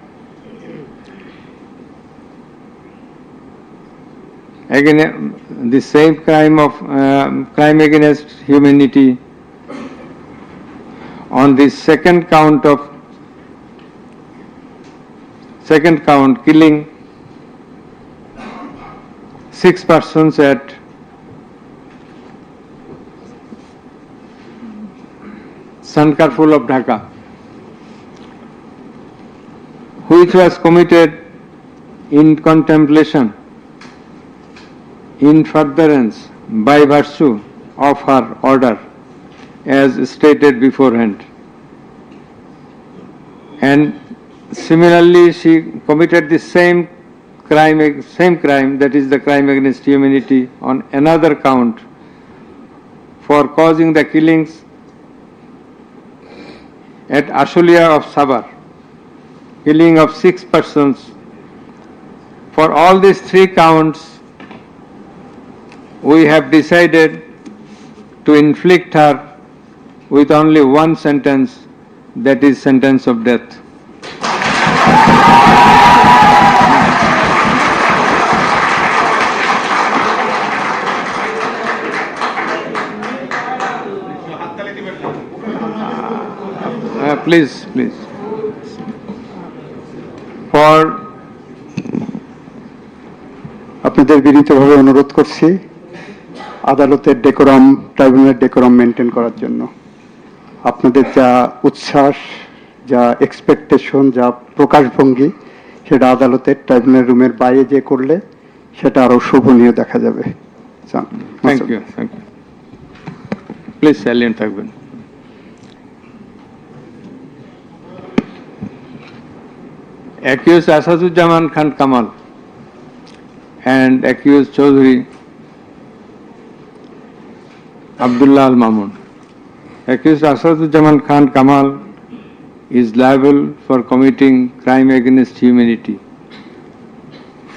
crime against humanity on the second count, killing 6 persons at Sankarpur of Dhaka, which was committed in contemplation, in furtherance, by virtue of her order, as stated beforehand. And similarly, she committed the same crime, that is the crime against humanity, on another count for causing the killings at Ashulia of Sabar, killing of 6 persons. For all these 3 counts, we have decided to inflict her with only 1 sentence, that is sentence of death. Please. For আপনাদের বিনীতভাবে অনুরোধ করছি আদালতের decorum, ট্রাইব্যুনালের decorum maintain করার জন্য। আপনাদের যা উচ্ছ্বাস, যা এক্সপেকটেশন, যা প্রকাশভঙ্গি, সেটা আদালতের ট্রাইব্যুনাল রুমের বাইরে যে করলে সেটা আরো শোভনীয় দেখা যাবে। Thank you. প্লিজ সাইলেন্ট থাকবেন। Accused Asaduzzaman Khan Kamal and accused Chaudhry Abdullah Al Mamun. Accused Asaduzzaman Khan Kamal is liable for committing crime against humanity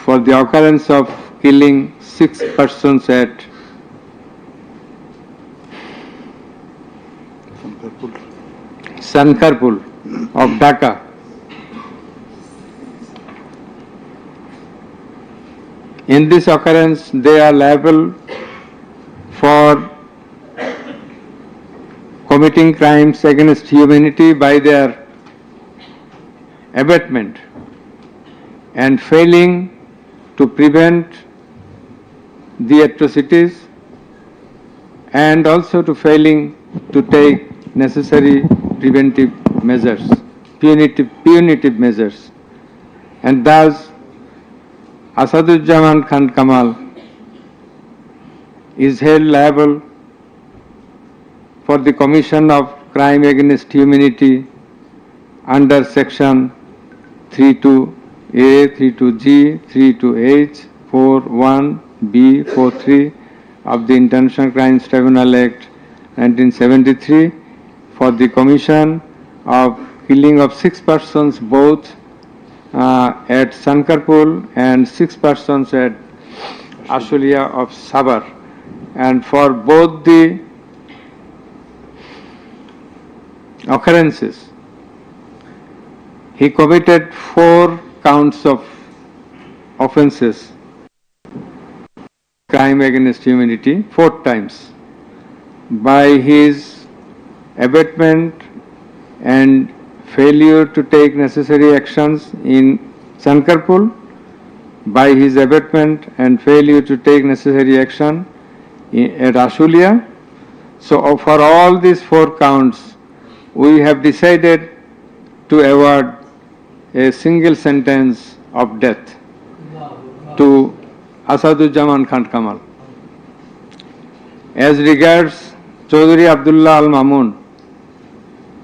for the occurrence of killing 6 persons at Sankarpur of Dhaka. In this occurrence, they are liable for committing crimes against humanity by their abatement and failing to prevent the atrocities and also to failing to take necessary preventive measures, punitive measures. And thus, Asaduzzaman Khan Kamal is held liable for the commission of crime against humanity under section 32A, 32G, 32H, 41B, 43 of the International Crimes Tribunal Act 1973 for the commission of killing of 6 persons both at Sankarpur and 6 persons at Ashulia of Sabar, and for both the occurrences he committed 4 counts of offences, crime against humanity 4 times by his abatement and failure to take necessary actions in Sankarpur, by his abatement and failure to take necessary action at Ashulia. So for all these 4 counts, we have decided to award a single sentence of death to Asaduzzaman Khan Kamal. As regards Chaudhry Abdullah Al Mamun,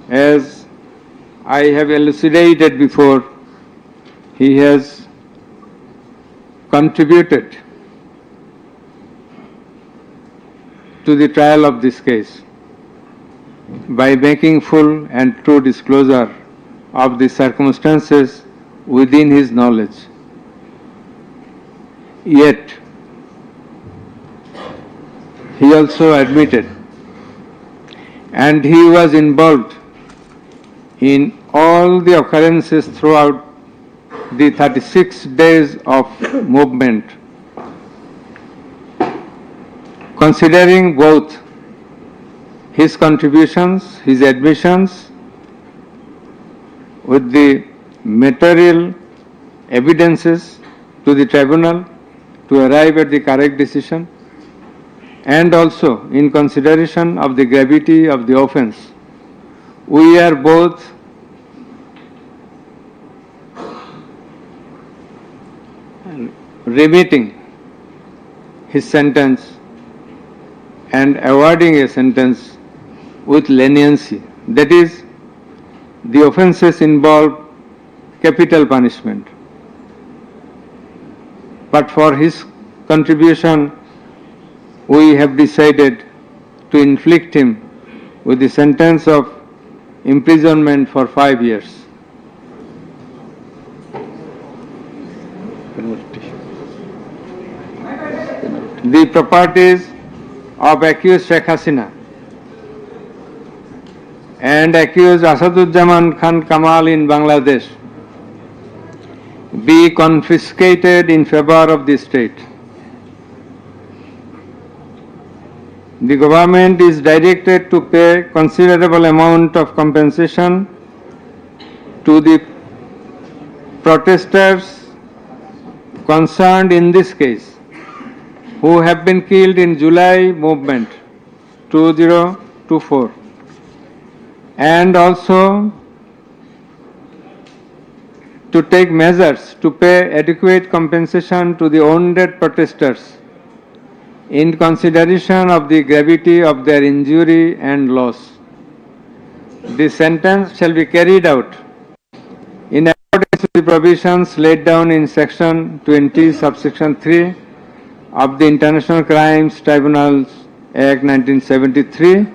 as I have elucidated before, he has contributed to the trial of this case by making full and true disclosure of the circumstances within his knowledge. Yet, he also admitted, and he was involved in all the occurrences throughout the 36 days of movement, considering both his contributions, his admissions, with the material evidences to the tribunal to arrive at the correct decision, and also in consideration of the gravity of the offence, we are both remitting his sentence and awarding a sentence with leniency. That is, the offences involve capital punishment. But for his contribution, we have decided to inflict him with the sentence of imprisonment for 5 years. The properties of accused Sheikh Hasina and accused Asaduzzaman Khan Kamal in Bangladesh be confiscated in favor of the state. The government is directed to pay considerable amount of compensation to the protesters concerned in this case, who have been killed in July movement 2024, and also to take measures to pay adequate compensation to the wounded protesters in consideration of the gravity of their injury and loss. The sentence shall be carried out in accordance with the provisions laid down in section 20, subsection 3 of the International Crimes Tribunal Act 1973,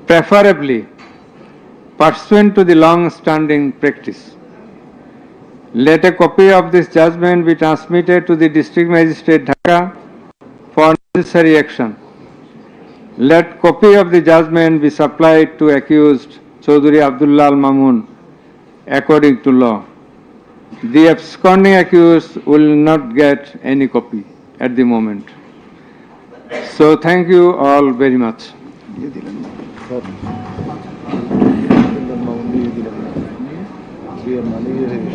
preferably pursuant to the long-standing practice. Let a copy of this judgment be transmitted to the District Magistrate Dhaka for necessary action. Let copy of the judgment be supplied to accused Chaudhry Abdullah Al Mamun according to law. The absconding accused will not get any copy at the moment. So thank you all very much. দিয়ে দিলেন